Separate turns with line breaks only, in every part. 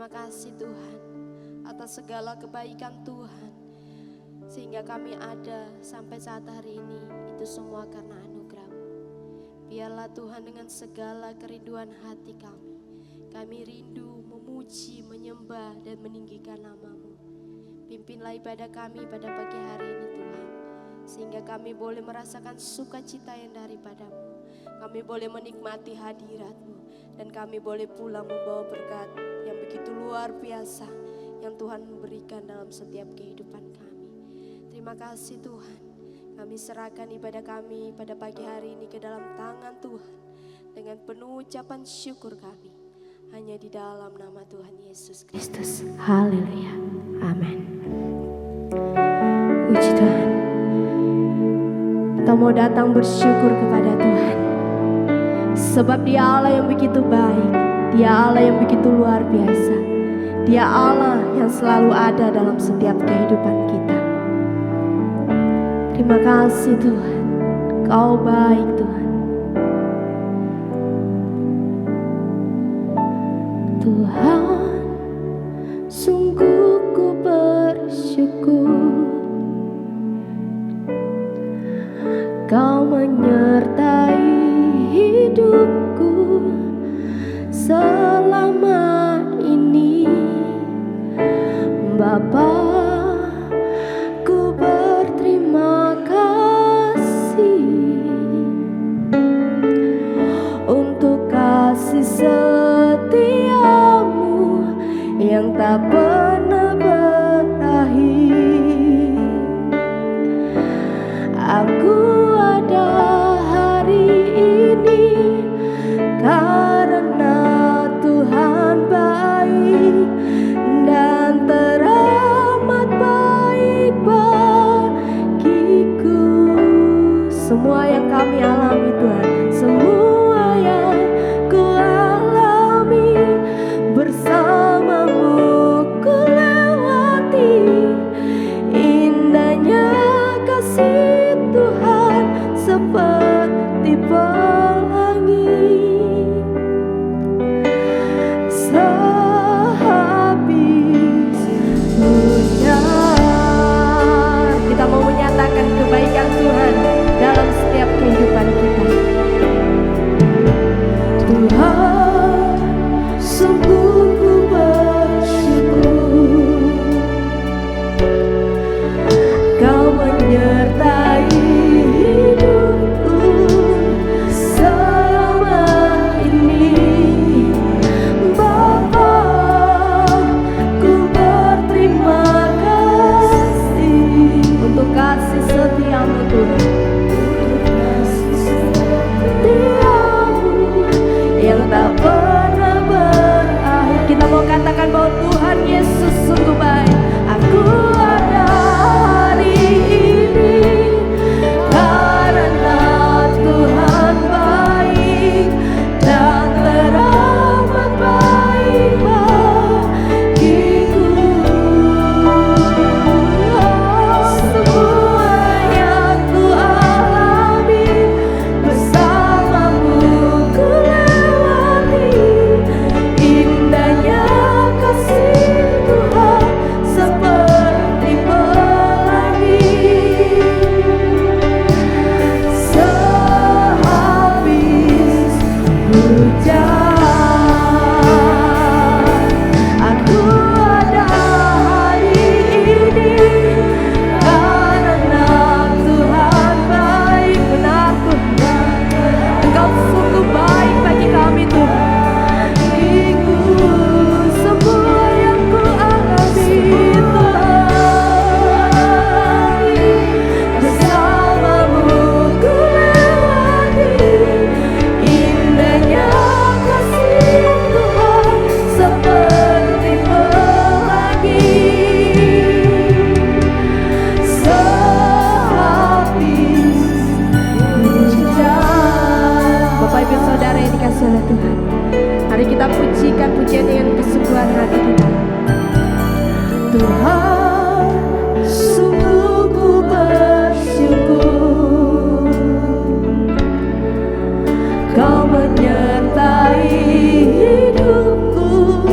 Terima kasih Tuhan atas segala kebaikan Tuhan, sehingga kami ada sampai saat hari ini. Itu semua karena anugerah-Mu. Biarlah Tuhan dengan segala kerinduan hati kami rindu memuji, menyembah dan meninggikan nama-Mu. Pimpinlah ibadah kami pada pagi hari ini Tuhan, sehingga kami boleh merasakan sukacita yang daripada-Mu. Kami boleh menikmati hadirat-Mu, dan kami boleh pulang membawa berkat yang begitu luar biasa yang Tuhan berikan dalam setiap kehidupan kami. Terima kasih Tuhan. Kami serahkan ibadah kami pada pagi hari ini ke dalam tangan Tuhan dengan penuh ucapan syukur kami. Hanya di dalam nama Tuhan Yesus Kristus. Haleluya. Amin. Puji Tuhan. Kita mau datang bersyukur kepada Tuhan. Sebab Dia Allah yang begitu baik. Dia Allah yang begitu luar biasa. Dia Allah yang selalu ada dalam setiap kehidupan kita. Terima kasih Tuhan, Kau baik Tuhan. Tuhan, sungguh ku bersyukur Kau menyertai hidupku selama ini. Bapa, ku berterima kasih untuk kasih setiamu yang tak pernah berakhir. Aku ada hari ini karena Tuhan baik dan teramat baik bagiku. Semua yang kami alami Tuhan, semua yang ku alami bersama-Mu ku lewati. Indahnya kasih Tuhan seperti pelangi. Sehabis hujan, kita mau menyatakan kebaikan Tuhan dalam setiap kehidupan kita. Tuhan, sungguh ku bersyukur Kau menyertai hidupku selama ini. Bapa, ku berterima kasih untuk kasih setiamu Tuhan. Yang tak pernah berakhir. Kita mau katakan bahwa Tuhan Yesus sungguh baik. Aku ada hari ini karena Tuhan baik dan teramat baik bagiku. Semua yang ku alami bersama-Mu ku lewati. Indahnya kasih Tuhan seperti pelangi. Sehabis hujan, aku ada hari ini karena Tuhan baik. Benar Tuhan, Engkau sungguh baik bagi kami Tuhan. Ikut semua yang ku alami Tuhan, bersama-Mu ku lewati. Indahnya kasih Tuhan seperti pelangi. Sehabis hujan. Bapak Ibu Saudara yang dikasihi oleh Tuhan, mari kita pujikan pujian dengan kesungguhan hati kita. Tuhan, sungguh ku bersyukur Kau menyertai hidupku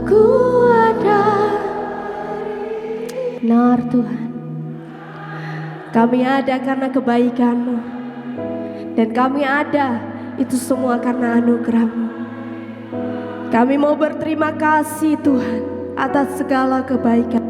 Aku ada. Benar Tuhan, kami ada karena kebaikan-Mu, dan kami ada itu semua karena anugerah-Mu. Kami mau berterima kasih Tuhan atas segala kebaikan.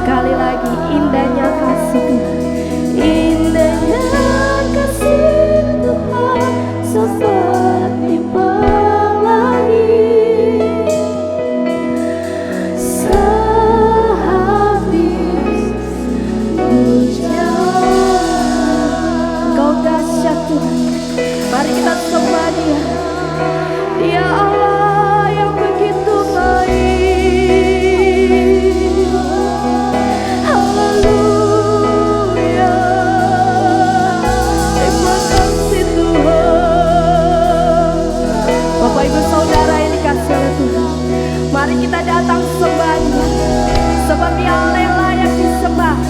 Sekali lagi, indahnya kasih Tuhan, indahnya kasih Tuhan seperti pelangi sehabis hujan. Engkau dahsyat Tuhan, mari kita sembah Dia. Dia Allah yang begitu baik. Bapak Ibu Saudara yang dikasihi oleh Tuhan, mari kita datang sembah Dia, sebab Dia Allah yang layak disembah.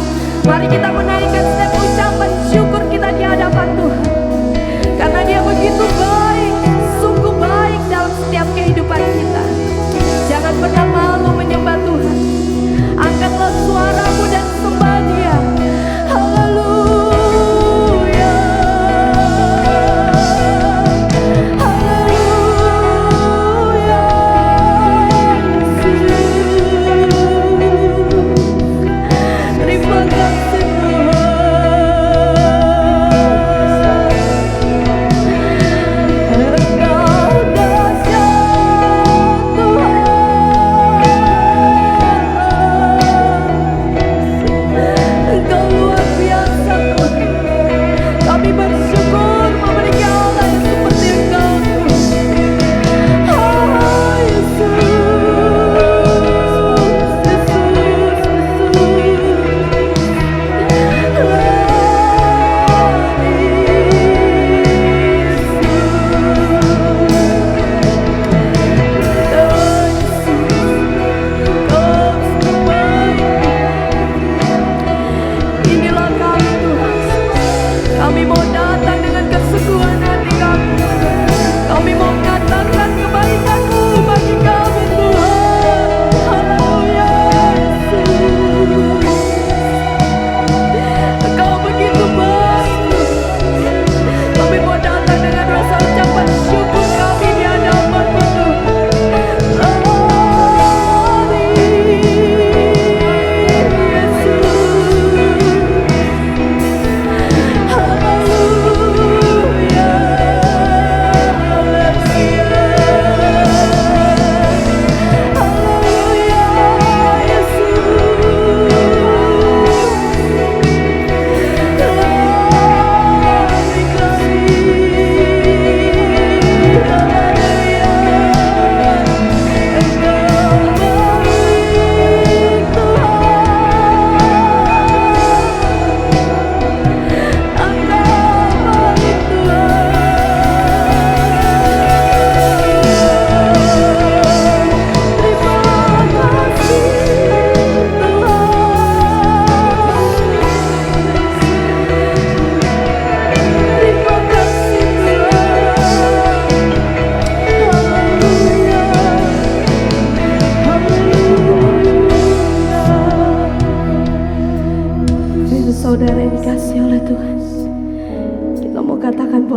Mari kita menaikkan setiap ucapan syukur kita di hadapan Tuhan, karena Dia begitu baik, sungguh baik dalam setiap kehidupan kita. Jangan pernah malu menyembah Tuhan. Angkatlah suaramu dan sembah Dia. Haleluya, haleluya, Yesus. Terima kasih Tuhan.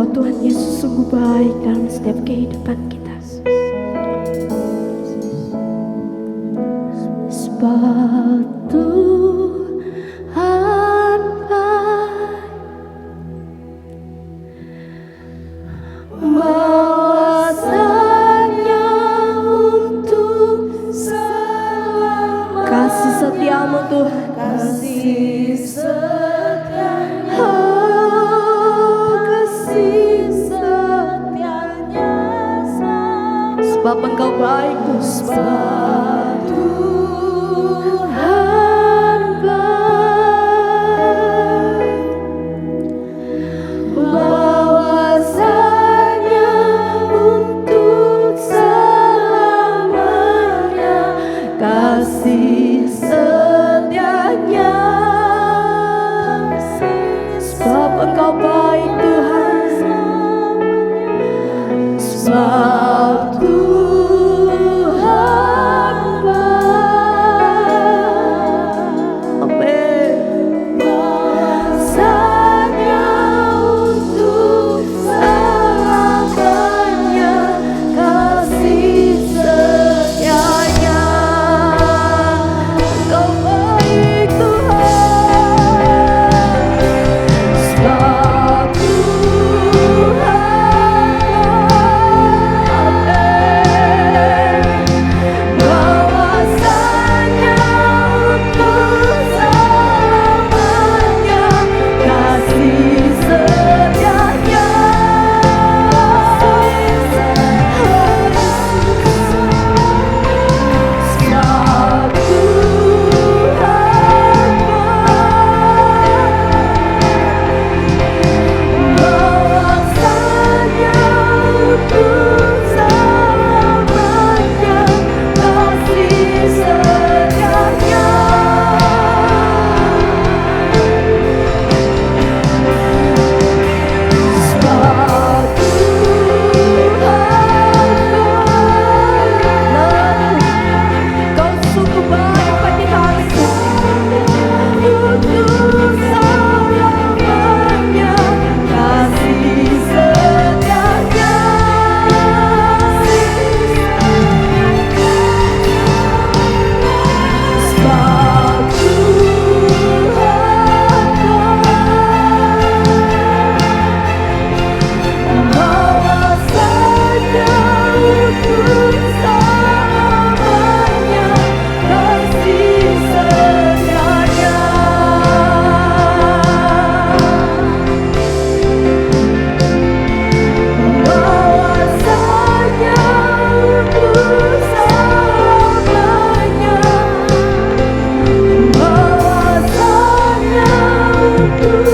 bahwa Tuhan Yesus sungguh baik dalam setiap kehidupan kita. Sebab Tuhan baik, bahwasanya untuk selamanya. Kasih setiamu Tuhan, kasih setianya, kasih setianya. Sebab Engkau baik Tuhan, sebab Tuhan baik, bahwasanya untuk selamanya kasih setianya. Sebab Engkau baik Tuhan, sebab Tuhan baik. Amin. Bahwasanya untuk selamanya kasih setianya. Engkau baik Tuhan, sebab bahwasanya untuk selamanya kasih setianya. Sebab Tuhan bahwasanya untuk selamanya kasih setianya. Sebab Tuhan Kau sungguh baik bagi kami untuk selamanya kasih setianya. Sebab Tuhan bahwasanya untuk selamanya kasih setianya. Bahwasanya untuk selamanya, bahwasanya untuk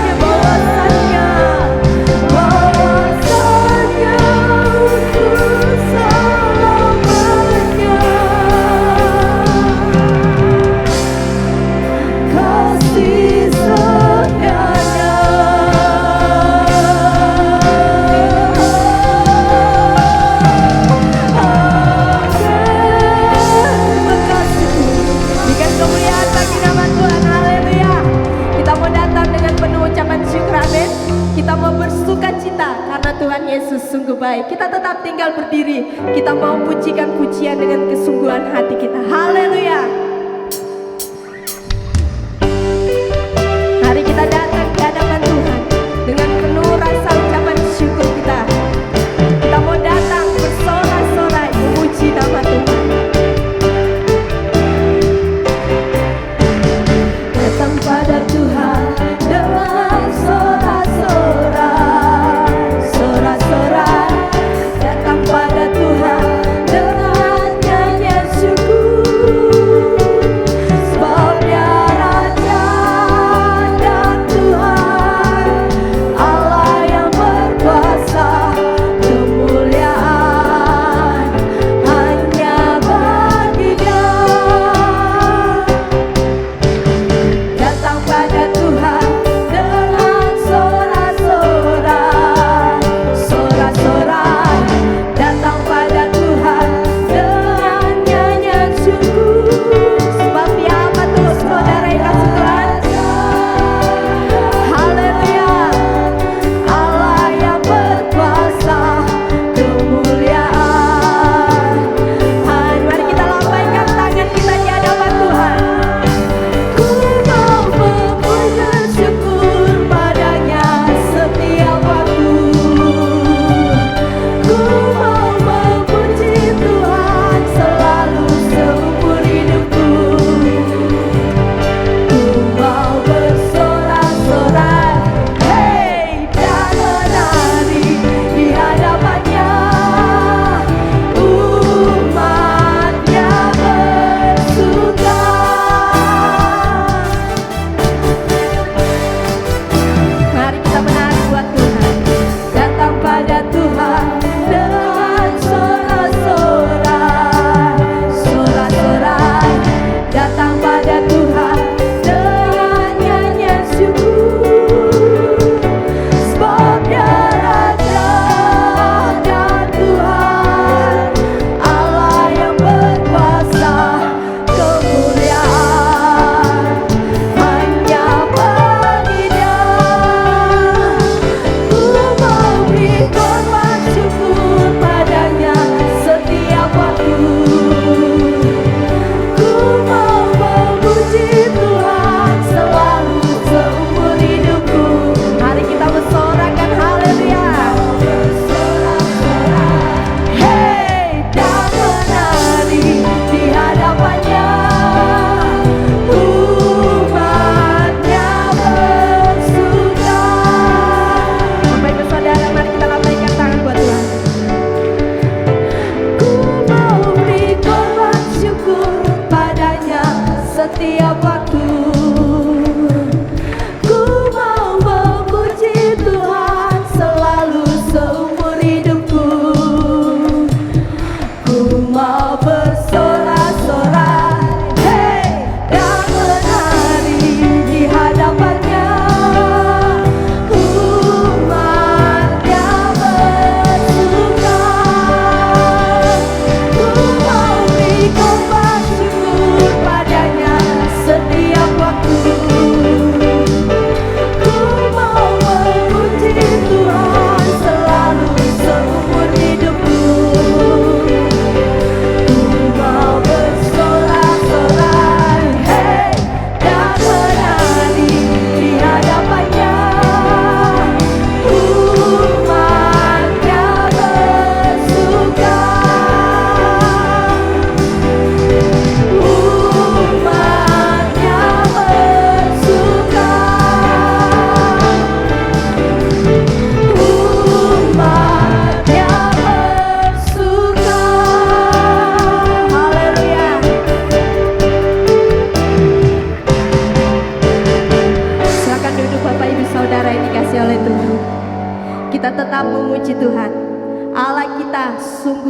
selamanya, bahwasanya untuk selamanya kasih setianya. Terima kasih. Berikan kemuliaan bagi nama Tuhan. Haleluya. Kita mau datang dengan penuh ucapan syukur. Amin. Kita mau bersuka cita karena Tuhan Yesus sungguh baik. Kita tetap tinggal berdiri. Kita mau pujikan pujian dengan kesungguhan hati kita. Haleluya. Mari kita datang ke hadapan Tuhan dengan penuh rasa ucapan syukur kita. Kita mau datang bersorak-sorai memuji nama Tuhan. Datang pada Tuhan dengan sorak-sorai, sorak-sorai. Datang pada Tuhan dengan nyanyian syukur.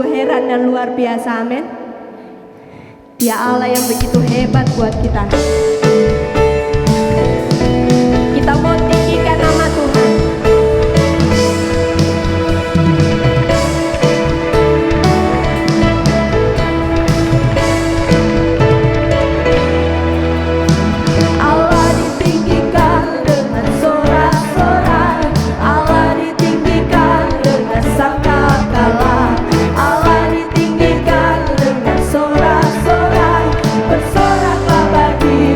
sungguh heran dan luar biasa, amin. Dia Allah yang begitu hebat buat kita. Kita mau tinggikan nama Tuhan. Allah ditinggikan dengan sorak-sorai, Allah ditinggikan dengan sangkakala, Allah ditinggikan dengan sorak-sorai, bersoraklah bagi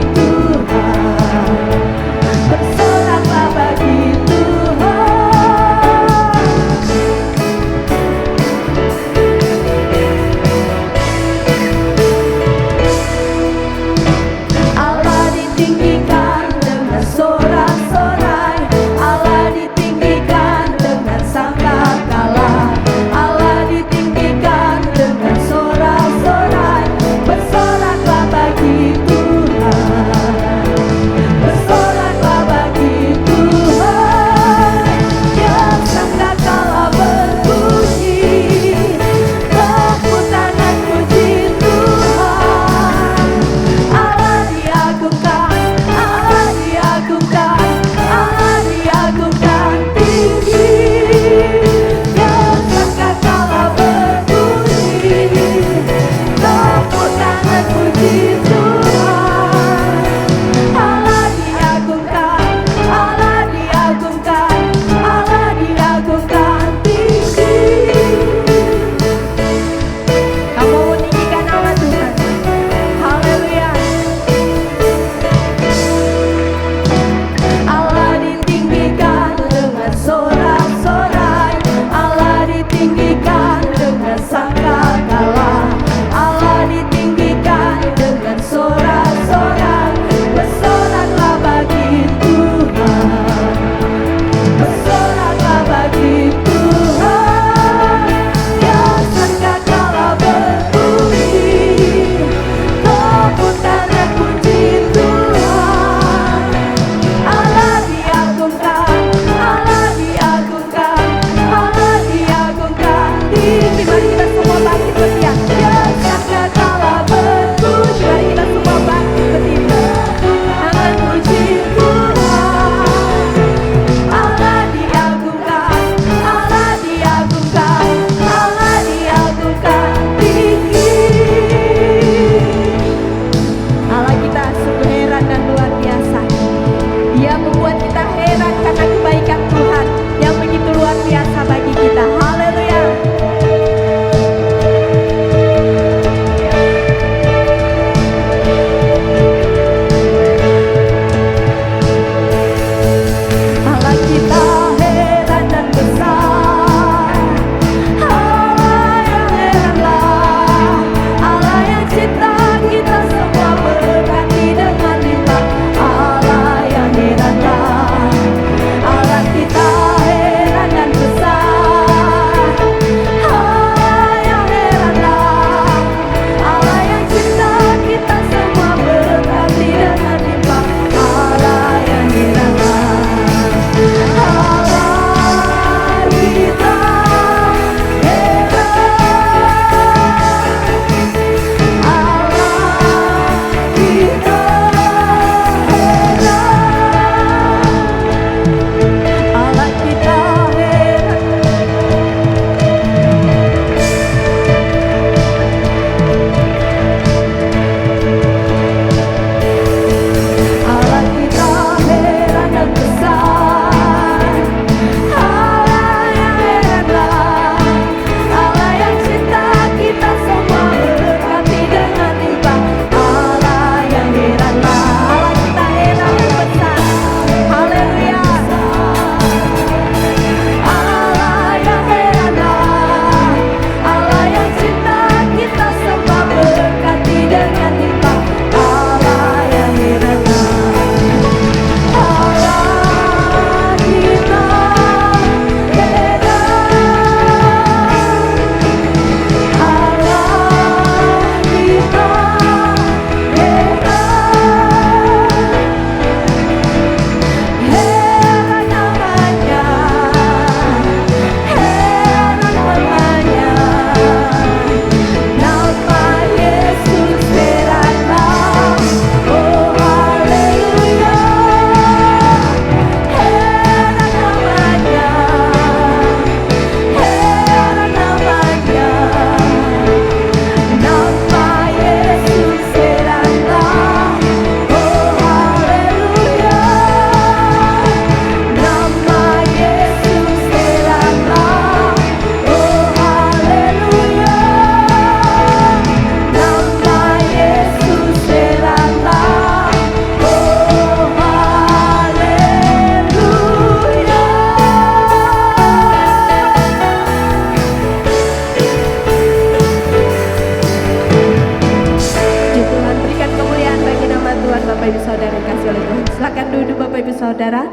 saudara yang kasih oleh Tuhan. Silakan duduk Bapak Ibu Saudara.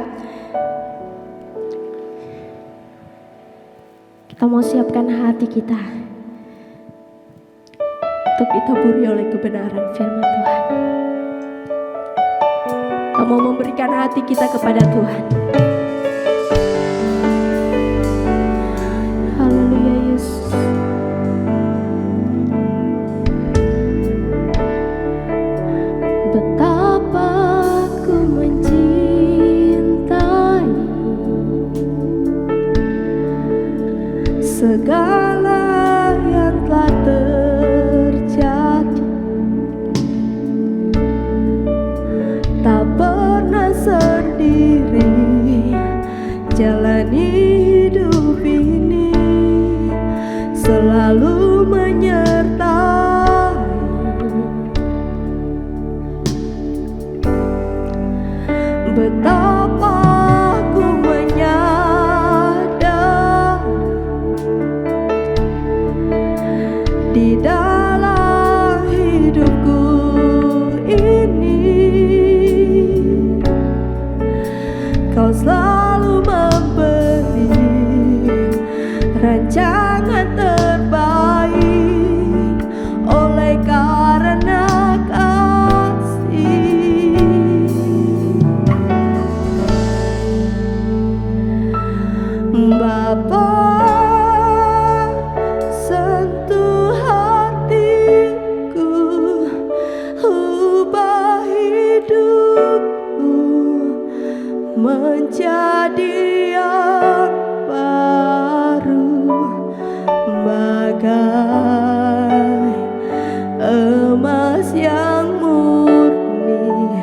Kita mau siapkan hati kita untuk ditaburi oleh kebenaran firman Tuhan. Kita mau memberikan hati kita kepada Tuhan. Haleluya Yesus. Betapa ku mencintai
Segala yang telah terjadi, tak pernah sendiri jalani hidup ini, selalu menyertai. Betapa ku menyadari di dalam hidupku ini, Kau selalu memberi rancangan terbaik oleh karena kasih. Bapa, sentuh hatiku, ubah hidupku menjadi yang baru, bagai emas yang murni.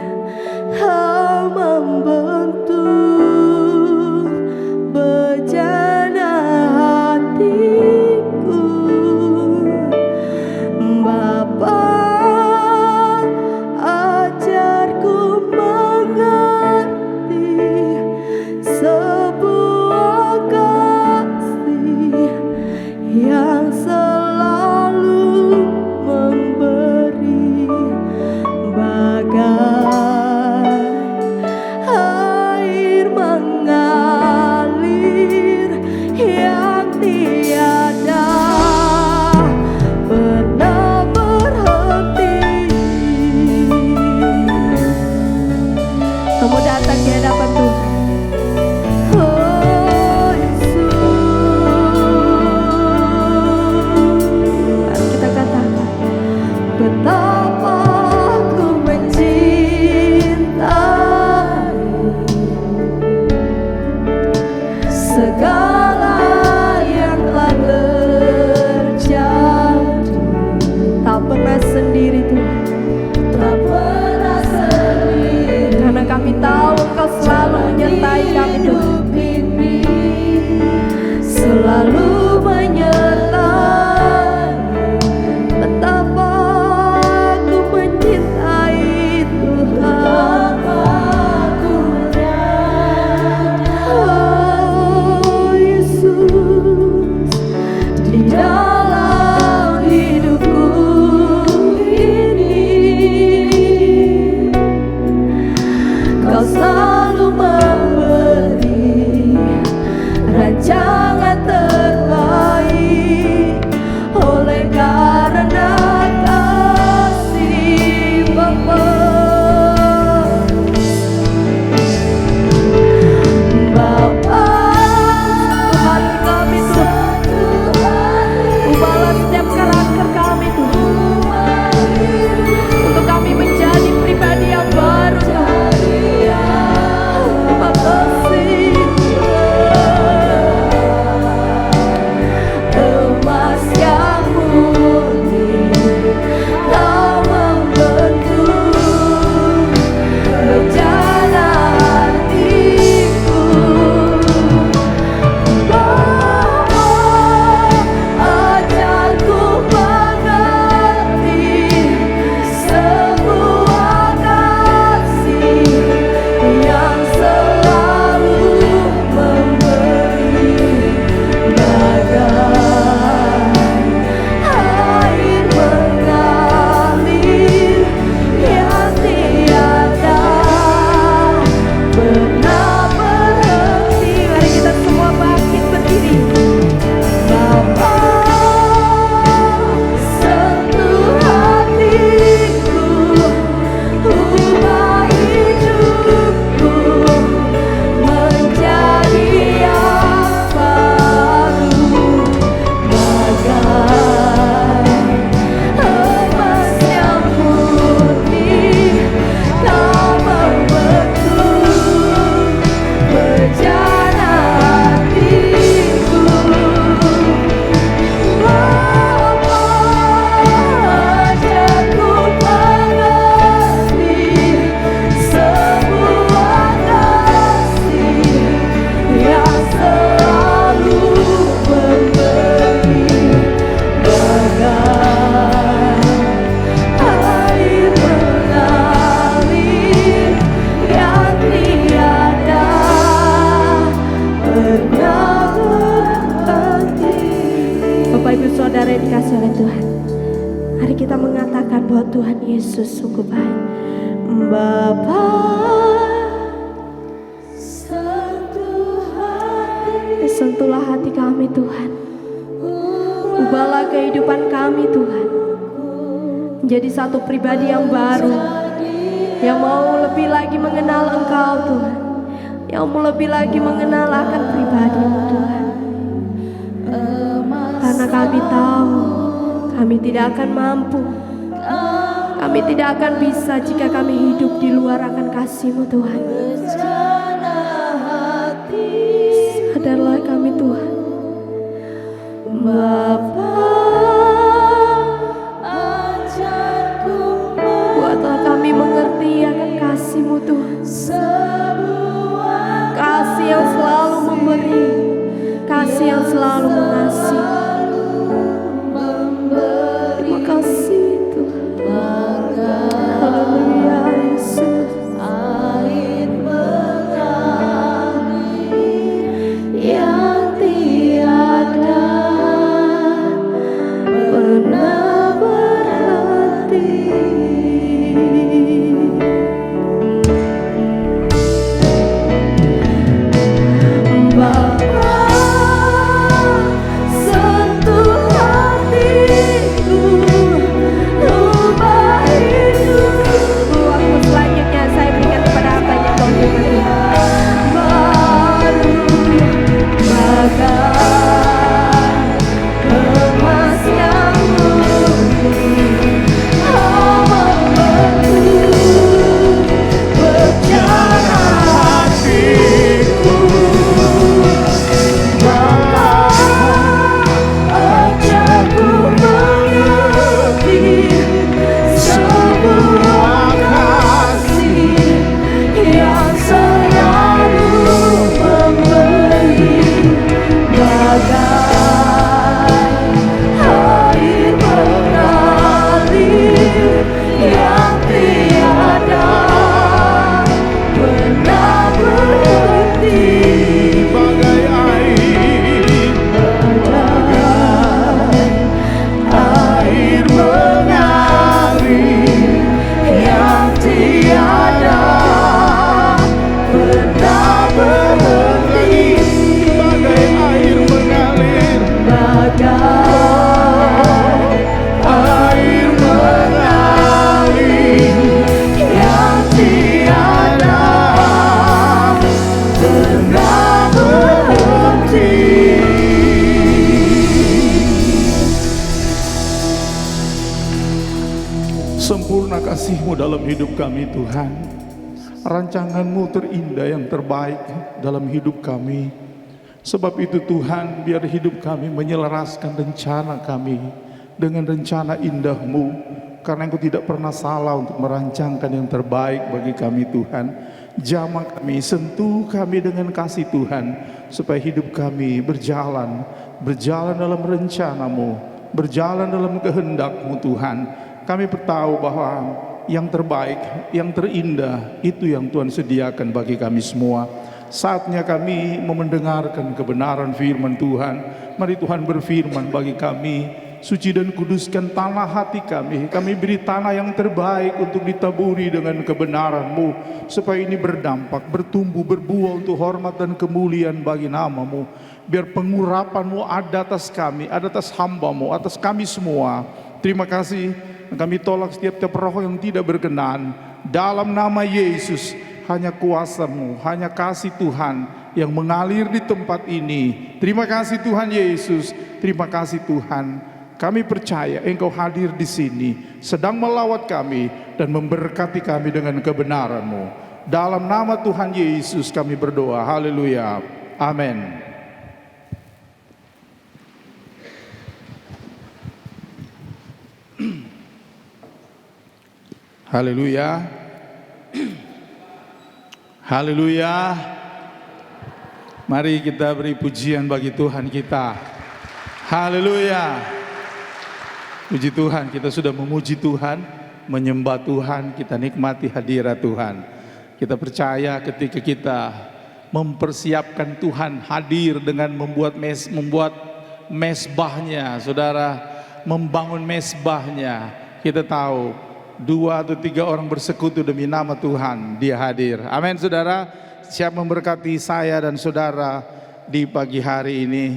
Kau membentuk bejana hatiku. Bapa, ajarku mengerti sebuah kasih yang selalu memberi, bagai air mengalir yang tiada pernah berhenti. Kamu datang di hadapan Tuhan. Oh Yesus, mari kita katakan, betapa ku mencintai segala yang telah terjadi. Tak pernah sendiri Tuhan, tak pernah sendiri, karena kami tahu Engkau selalu Bapak. Bapa, sentuhlah hati kami Tuhan. Ubahlah kehidupan kami Tuhan, menjadi satu pribadi yang baru, yang mau lebih lagi mengenal Engkau Tuhan, yang mau lebih lagi mengenal akan pribadi-Mu Tuhan. Karena kami tahu kami tidak akan mampu, kami tidak akan bisa jika kami hidup di luar akan kasih-Mu Tuhan. Sadarlah kami Tuhan. Bapa, buatlah kami mengerti akan kasih-Mu Tuhan. Kasih yang selalu memberi, kasih yang selalu mengasihi. Terima kasih Tuhan. Haleluya Yesus. Yang tiada pernah berhenti. Bapa, sentuh hatiku, ubah hidupku. Waktu selanjutnya saya berikan kepada apa yang kau beri. Baru bagai emas yang murni, kau membentuk bercara hatiku. Bapa, ajarku mengerti sebuah kasih yang selalu memberi, bagai air mengalir yang tiada pernah berhenti.
Bagai
Air mengalir yang tiada pernah berhenti.
bagai air mengalir,
Bagai air mengalir yang tiada pernah berhenti.
sempurna kasih-Mu dalam hidup kami Tuhan. Rancangan-Mu terindah yang terbaik dalam hidup kami. Sebab itu Tuhan, biar hidup kami menyelaraskan rencana kami dengan rencana indah-Mu. Karena Engkau tidak pernah salah untuk merancangkan yang terbaik bagi kami Tuhan. Jamah kami, sentuh kami dengan kasih Tuhan, supaya hidup kami berjalan dalam rencana-Mu, berjalan dalam kehendak-Mu Tuhan. Kami bertahu bahwa yang terbaik, yang terindah, itu yang Tuhan sediakan bagi kami semua. Saatnya kami mendengarkan kebenaran firman Tuhan. Mari Tuhan berfirman bagi kami, suci dan kuduskan tanah hati kami. Kami beri tanah yang terbaik untuk ditaburi dengan kebenaran-Mu, supaya ini berdampak, bertumbuh, berbuah untuk hormat dan kemuliaan bagi nama-Mu. Biar pengurapan-Mu ada atas kami, ada atas hamba-Mu, atas kami semua. Terima kasih. Kami tolak setiap roh yang tidak berkenan. Dalam nama Yesus, hanya kuasa-Mu, hanya kasih Tuhan yang mengalir di tempat ini. Terima kasih Tuhan Yesus. Terima kasih Tuhan. Kami percaya Engkau hadir di sini, sedang melawat kami dan memberkati kami dengan kebenaran-Mu. Dalam nama Tuhan Yesus kami berdoa. Haleluya. Amin. Haleluya. Haleluya. Mari kita beri pujian bagi Tuhan kita. Haleluya. Puji Tuhan, kita sudah memuji Tuhan, menyembah Tuhan, kita nikmati hadirat Tuhan. Kita percaya ketika kita mempersiapkan Tuhan hadir dengan membuat mesbahnya, saudara, membangun mesbahnya, kita tahu 2 atau 3 orang bersekutu demi nama Tuhan, Dia hadir. Amin saudara. Siap memberkati saya dan saudara di pagi hari ini.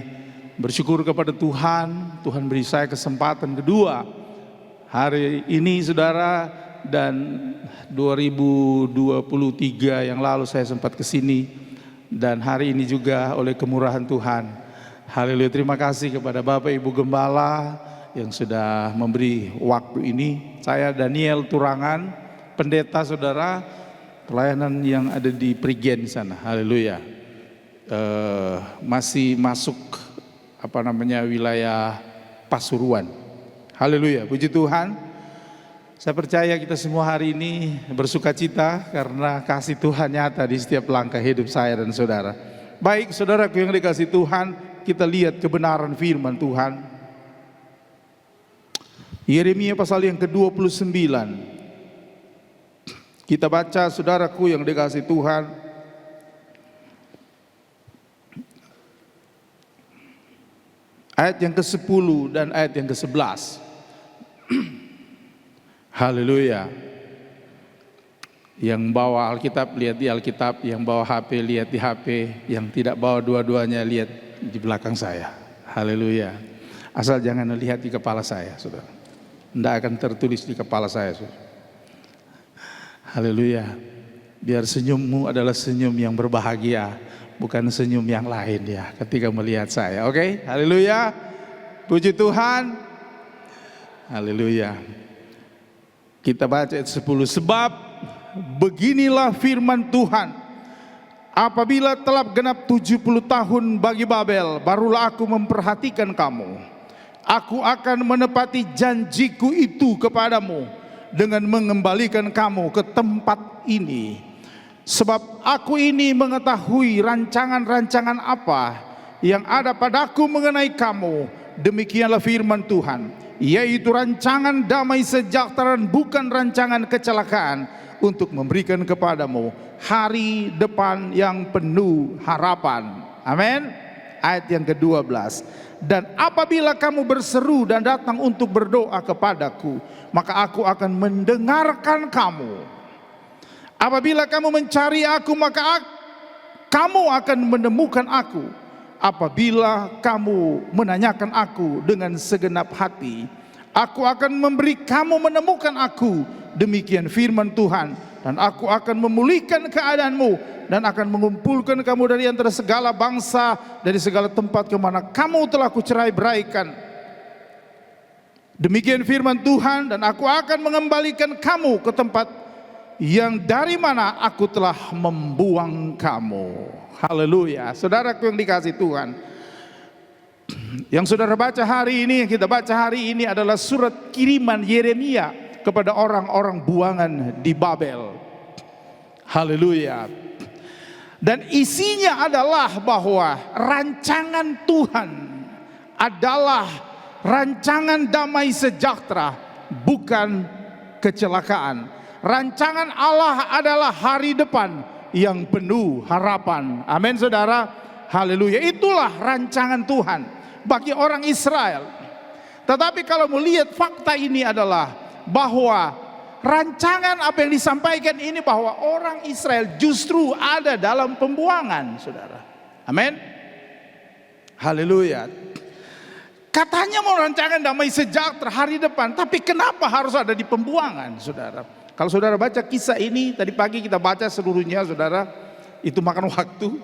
Bersyukur kepada Tuhan, Tuhan beri saya kesempatan kedua hari ini saudara. Dan 2023 yang lalu saya sempat ke sini, dan hari ini juga oleh kemurahan Tuhan. Haleluya, terima kasih kepada Bapak Ibu Gembala yang sudah memberi waktu ini. Saya Daniel Turangan, pendeta saudara, pelayanan yang ada di Prigen sana. Haleluya. Masih masuk wilayah Pasuruan. Haleluya, puji Tuhan. Saya percaya kita semua hari ini bersuka cita karena kasih Tuhan nyata di setiap langkah hidup saya dan saudara. Baik saudaraku yang dikasih Tuhan, kita lihat kebenaran firman Tuhan. Yeremia pasal yang ke-29. Kita baca saudaraku yang dikasih Tuhan. Ayat yang ke-10 dan ayat yang ke-11. Haleluya. Yang bawa Alkitab lihat di Alkitab, yang bawa HP lihat di HP, yang tidak bawa dua-duanya lihat di belakang saya. Haleluya. Asal jangan lihat di kepala saya, saudara. Tidak akan tertulis di kepala saya, saudara. Haleluya. Biar senyummu adalah senyum yang berbahagia, bukan senyum yang lain ya ketika melihat saya. Oke? Haleluya. Puji Tuhan. Haleluya. Kita baca ayat 10. Sebab beginilah firman Tuhan. Apabila telah genap 70 tahun bagi Babel, barulah aku memperhatikan kamu. Aku akan menepati janjiku itu kepadamu dengan mengembalikan kamu ke tempat ini. Sebab aku ini mengetahui rancangan-rancangan apa yang ada padaku mengenai kamu. Demikianlah firman Tuhan, yaitu rancangan damai sejahtera, bukan rancangan kecelakaan, untuk memberikan kepadamu hari depan yang penuh harapan. Amin. Ayat yang ke-12. Dan apabila kamu berseru dan datang untuk berdoa kepadaku, maka aku akan mendengarkan kamu. Apabila kamu mencari aku, maka kamu akan menemukan aku. Apabila kamu menanyakan aku dengan segenap hati, aku akan memberi kamu menemukan aku. Demikian firman Tuhan. Dan aku akan memulihkan keadaanmu, dan akan mengumpulkan kamu dari antara segala bangsa, dari segala tempat kemana kamu telah kucerai-beraikan. Demikian firman Tuhan. Dan aku akan mengembalikan kamu ke tempat yang dari mana aku telah membuang kamu. Haleluya. Saudaraku yang dikasih Tuhan, yang saudara baca hari ini, yang kita baca hari ini adalah surat kiriman Yeremia kepada orang-orang buangan di Babel. Haleluya. Dan isinya adalah bahwa rancangan Tuhan adalah rancangan damai sejahtera, bukan kecelakaan. Rancangan Allah adalah hari depan yang penuh harapan. Amin saudara. Haleluya. Itulah rancangan Tuhan bagi orang Israel. Tetapi kalau melihat fakta ini adalah bahwa rancangan apa yang disampaikan ini, bahwa orang Israel justru ada dalam pembuangan, saudara. Amin. Haleluya. Katanya mau rancangan damai sejahtera hari depan, tapi kenapa harus ada di pembuangan, saudara? Kalau saudara baca kisah ini, tadi pagi kita baca seluruhnya, saudara, itu makan waktu.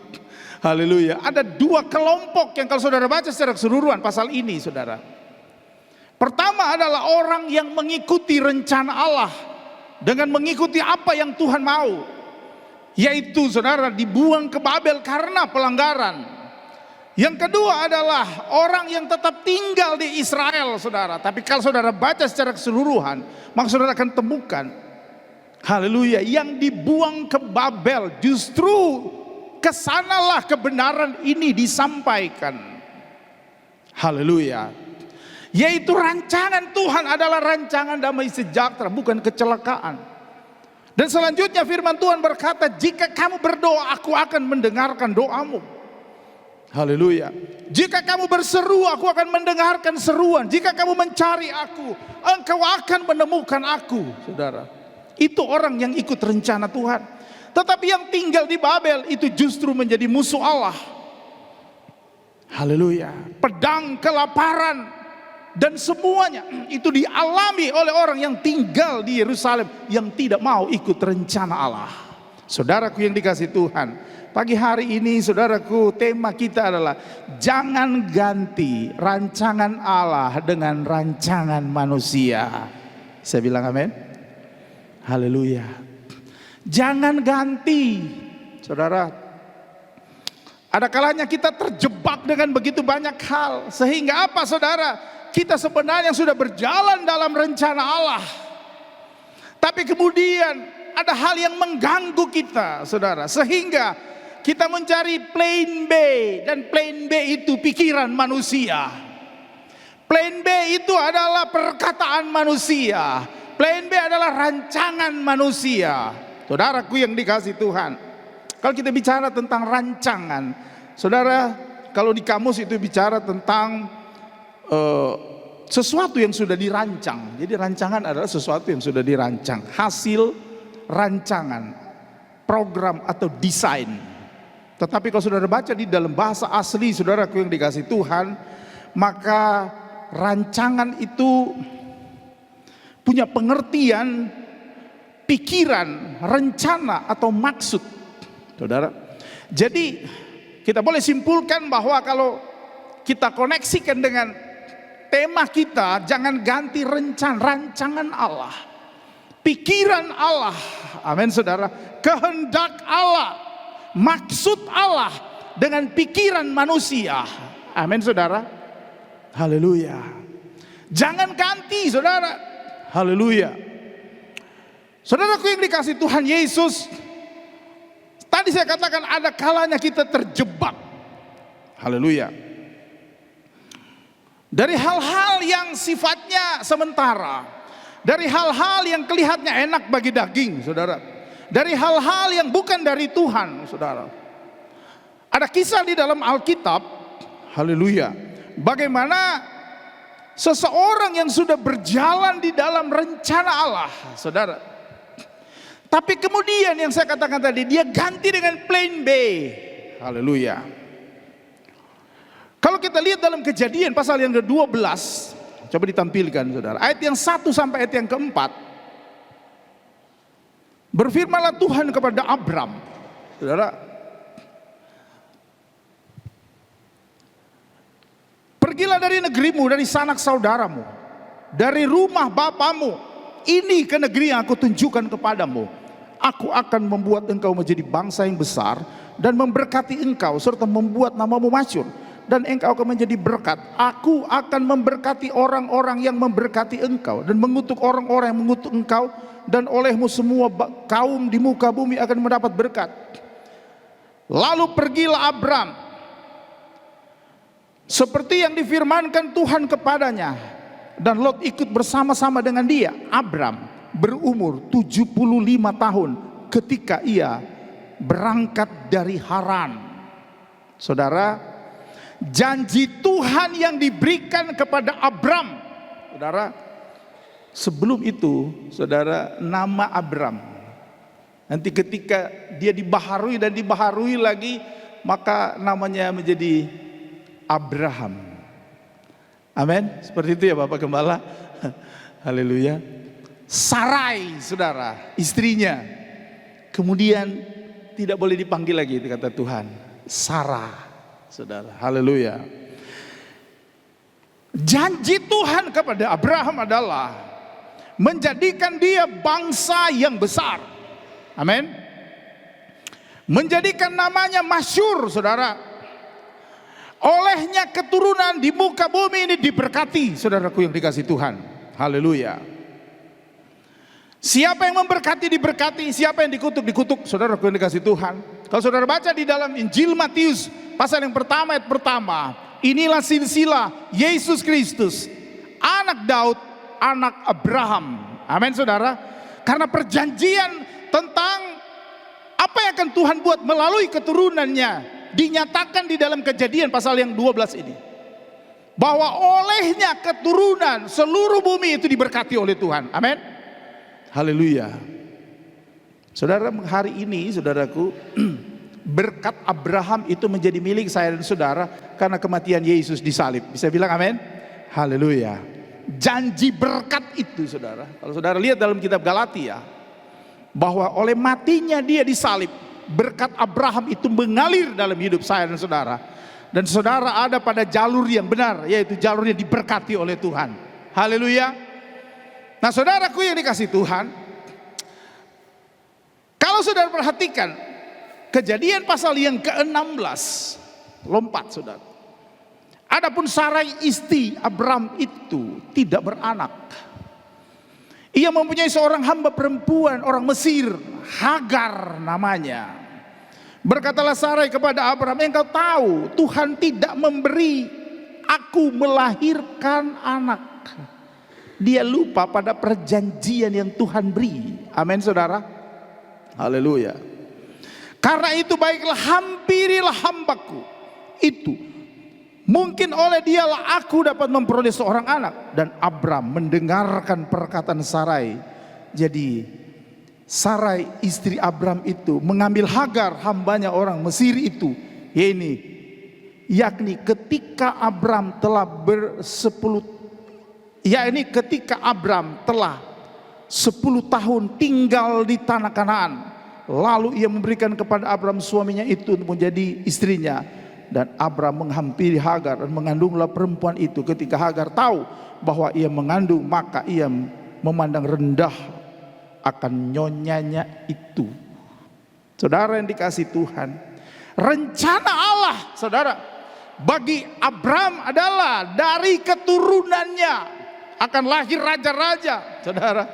Haleluya. Ada dua kelompok yang kalau saudara baca secara keseluruhan pasal ini, saudara. Pertama adalah orang yang mengikuti rencana Allah dengan mengikuti apa yang Tuhan mau, yaitu saudara dibuang ke Babel karena pelanggaran. Yang kedua adalah orang yang tetap tinggal di Israel, saudara. Tapi kalau saudara baca secara keseluruhan, maka saudara akan temukan, haleluya, yang dibuang ke Babel justru kesanalah kebenaran ini disampaikan. Haleluya. Yaitu rancangan Tuhan adalah rancangan damai sejahtera, bukan kecelakaan. Dan selanjutnya firman Tuhan berkata, jika kamu berdoa, aku akan mendengarkan doamu. Haleluya. Jika kamu berseru, aku akan mendengarkan seruan. Jika kamu mencari aku, engkau akan menemukan aku. Saudara, itu orang yang ikut rencana Tuhan. Tetapi yang tinggal di Babel itu justru menjadi musuh Allah. Haleluya. Pedang, kelaparan, dan semuanya itu dialami oleh orang yang tinggal di Yerusalem, yang tidak mau ikut rencana Allah. Saudaraku yang dikasihi Tuhan, pagi hari ini saudaraku, tema kita adalah jangan ganti rancangan Allah dengan rancangan manusia. Saya bilang amin. Haleluya. Jangan ganti. Saudara, ada kalanya kita terjebak dengan begitu banyak hal, sehingga apa saudara? Kita sebenarnya sudah berjalan dalam rencana Allah, tapi kemudian ada hal yang mengganggu kita, saudara, sehingga kita mencari plan B, dan plan B itu pikiran manusia. Plan B itu adalah perkataan manusia. Plan B adalah rancangan manusia. Saudaraku yang dikasihi Tuhan, kalau kita bicara tentang rancangan, saudara, kalau di kamus itu bicara tentang sesuatu yang sudah dirancang. Jadi rancangan adalah sesuatu yang sudah dirancang, hasil rancangan, program atau desain. Tetapi kalau saudara baca di dalam bahasa asli, saudaraku yang dikasihi Tuhan, maka rancangan itu punya pengertian, pikiran, rencana atau maksud, saudara. Jadi kita boleh simpulkan bahwa kalau kita koneksikan dengan tema kita, jangan ganti rancangan Allah, pikiran Allah, amin saudara, kehendak Allah, maksud Allah dengan pikiran manusia, amin saudara, haleluya. Jangan ganti saudara, haleluya. Saudaraku yang dikasihi Tuhan Yesus, tadi saya katakan ada kalanya kita terjebak, haleluya, dari hal-hal yang sifatnya sementara, dari hal-hal yang kelihatannya enak bagi daging, saudara, dari hal-hal yang bukan dari Tuhan, saudara. Ada kisah di dalam Alkitab, haleluya, bagaimana seseorang yang sudah berjalan di dalam rencana Allah, saudara, tapi kemudian yang saya katakan tadi, dia ganti dengan plan B, haleluya. Kalau kita lihat dalam Kejadian pasal yang ke-12, coba ditampilkan saudara, ayat yang 1 sampai ayat yang ke-4. Berfirmanlah Tuhan kepada Abram, saudara, pergilah dari negerimu, dari sanak saudaramu, dari rumah bapamu, ini ke negeri yang aku tunjukkan kepadamu. Aku akan membuat engkau menjadi bangsa yang besar dan memberkati engkau, serta membuat namamu masyhur, dan engkau akan menjadi berkat. Aku akan memberkati orang-orang yang memberkati engkau, dan mengutuk orang-orang yang mengutuk engkau, dan olehmu semua kaum di muka bumi akan mendapat berkat. Lalu pergilah Abram seperti yang difirmankan Tuhan kepadanya, dan Lot ikut bersama-sama dengan dia. Abram berumur 75 tahun ketika ia berangkat dari Haran. Saudara, janji Tuhan yang diberikan kepada Abram, saudara, sebelum itu, saudara, nama Abram, nanti ketika dia dibaharui dan dibaharui lagi, maka namanya menjadi Abraham. Amin. Seperti itu ya Bapak Gembala. Haleluya. Sarai, saudara, istrinya, kemudian tidak boleh dipanggil lagi, kata Tuhan, Sarah, saudara. Haleluya. Janji Tuhan kepada Abraham adalah menjadikan dia bangsa yang besar. Amin. Menjadikan namanya masyhur, saudara. Olehnya keturunan di muka bumi ini diberkati, saudaraku yang dikasihi Tuhan. Haleluya. Siapa yang memberkati diberkati, siapa yang dikutuk dikutuk, saudaraku yang dikasihi Tuhan. Kalau saudara baca di dalam Injil Matius pasal yang pertama ayat pertama, inilah silsilah Yesus Kristus, anak Daud, anak Abraham. Amin saudara. Karena perjanjian tentang apa yang akan Tuhan buat melalui keturunannya, dinyatakan di dalam Kejadian pasal yang 12 ini. Bahwa olehnya keturunan seluruh bumi itu diberkati oleh Tuhan. Amin. Haleluya. Saudara, hari ini saudaraku, berkat Abraham itu menjadi milik saya dan saudara karena kematian Yesus di salib. Bisa bilang amin? Haleluya. Janji berkat itu saudara. Kalau saudara lihat dalam kitab Galatia, bahwa oleh matinya dia di salib, berkat Abraham itu mengalir dalam hidup saya dan saudara. Dan saudara ada pada jalur yang benar, yaitu jalur yang diberkati oleh Tuhan. Haleluya. Nah saudaraku yang dikasih Tuhan, kalau saudara perhatikan Kejadian pasal yang ke-16, lompat saudara. Adapun Sarai istri Abram itu tidak beranak. Ia mempunyai seorang hamba perempuan orang Mesir, Hagar namanya. Berkatalah Sarai kepada Abram, engkau tahu Tuhan tidak memberi aku melahirkan anak. Dia lupa pada perjanjian yang Tuhan beri. Amin saudara. Haleluya. Karena itu baiklah hampirilah hambaku itu. Mungkin oleh dialah aku dapat memperoleh seorang anak. Dan Abram mendengarkan perkataan Sarai. Jadi Sarai istri Abram itu mengambil Hagar hambanya orang Mesir itu, yakni ketika Abram telah ketika Abram telah 10 tahun tinggal di tanah Kanaan, lalu ia memberikan kepada Abram suaminya itu untuk menjadi istrinya, dan Abram menghampiri Hagar dan mengandunglah perempuan itu. Ketika Hagar tahu bahwa ia mengandung, maka ia memandang rendah akan nyonyanya itu. Saudara yang dikasih Tuhan, rencana Allah saudara bagi Abram adalah dari keturunannya akan lahir raja-raja. Saudara,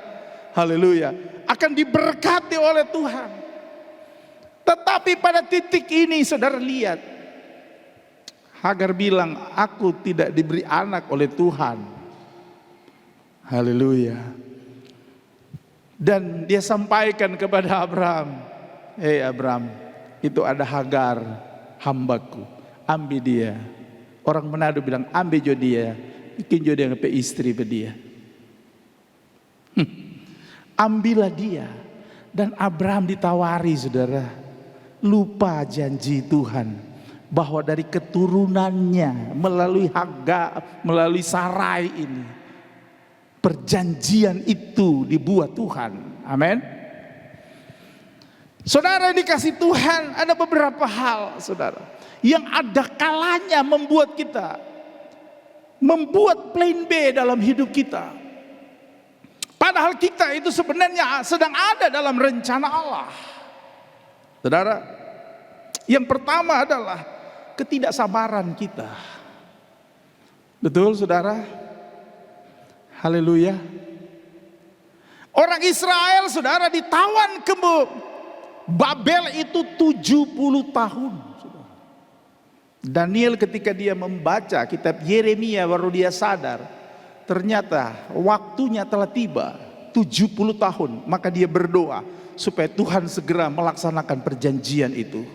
haleluya, akan diberkati oleh Tuhan. Tetapi pada titik ini saudara lihat, Hagar bilang, aku tidak diberi anak oleh Tuhan. Haleluya. Dan dia sampaikan kepada Abram, Abram, itu ada Hagar hambaku, ambil dia. Orang Manado bilang, ambil jo dia, bikin jo dia ngapain istri dia. Ambillah dia. Dan Abram ditawari saudara, lupa janji Tuhan bahwa dari keturunannya melalui Hagar, melalui Sarai ini, perjanjian itu dibuat Tuhan. Amin. Saudara yang dikasih Tuhan, ada beberapa hal saudara yang ada kalanya membuat kita membuat plan B dalam hidup kita. Padahal kita itu sebenarnya sedang ada dalam rencana Allah. Saudara, yang pertama adalah ketidaksabaran kita. Betul saudara? Haleluya. Orang Israel saudara ditawan ke Babel itu 70 tahun. Daniel ketika dia membaca kitab Yeremia baru dia sadar, ternyata waktunya telah tiba, 70 tahun. Maka dia berdoa supaya Tuhan segera melaksanakan perjanjian itu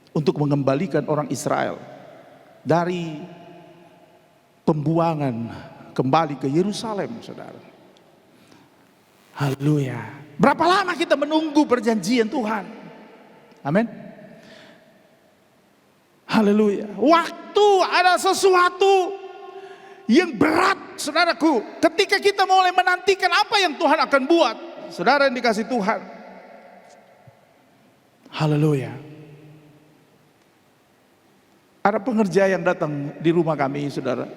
untuk mengembalikan orang Israel dari pembuangan kembali ke Yerusalem, saudara. Haleluya. Berapa lama kita menunggu perjanjian Tuhan? Amin. Haleluya. Waktu ada sesuatu yang berat, saudaraku. Ketika kita mulai menantikan apa yang Tuhan akan buat, saudara yang dikasih Tuhan. Haleluya. Ada pengerja yang datang di rumah kami, saudara.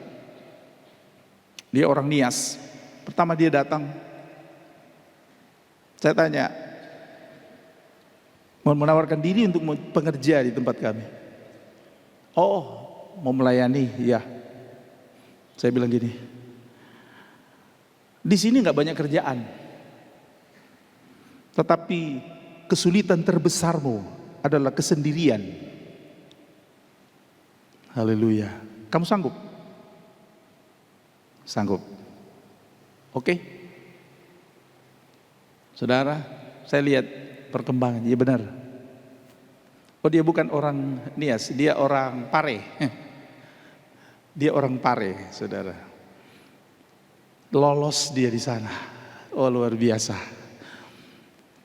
Dia orang Nias. Pertama dia datang, saya tanya, mau menawarkan diri untuk pengerja di tempat kami. Oh, mau melayani? Ya. Saya bilang gini, di sini nggak banyak kerjaan, tetapi kesulitan terbesarmu adalah kesendirian. Haleluya. Kamu sanggup? Sanggup. Oke. Saudara, saya lihat perkembangan. Iya benar. Oh, dia bukan orang Nias, dia orang Pare. Dia orang Pare, saudara. Lolos dia di sana. Oh, luar biasa.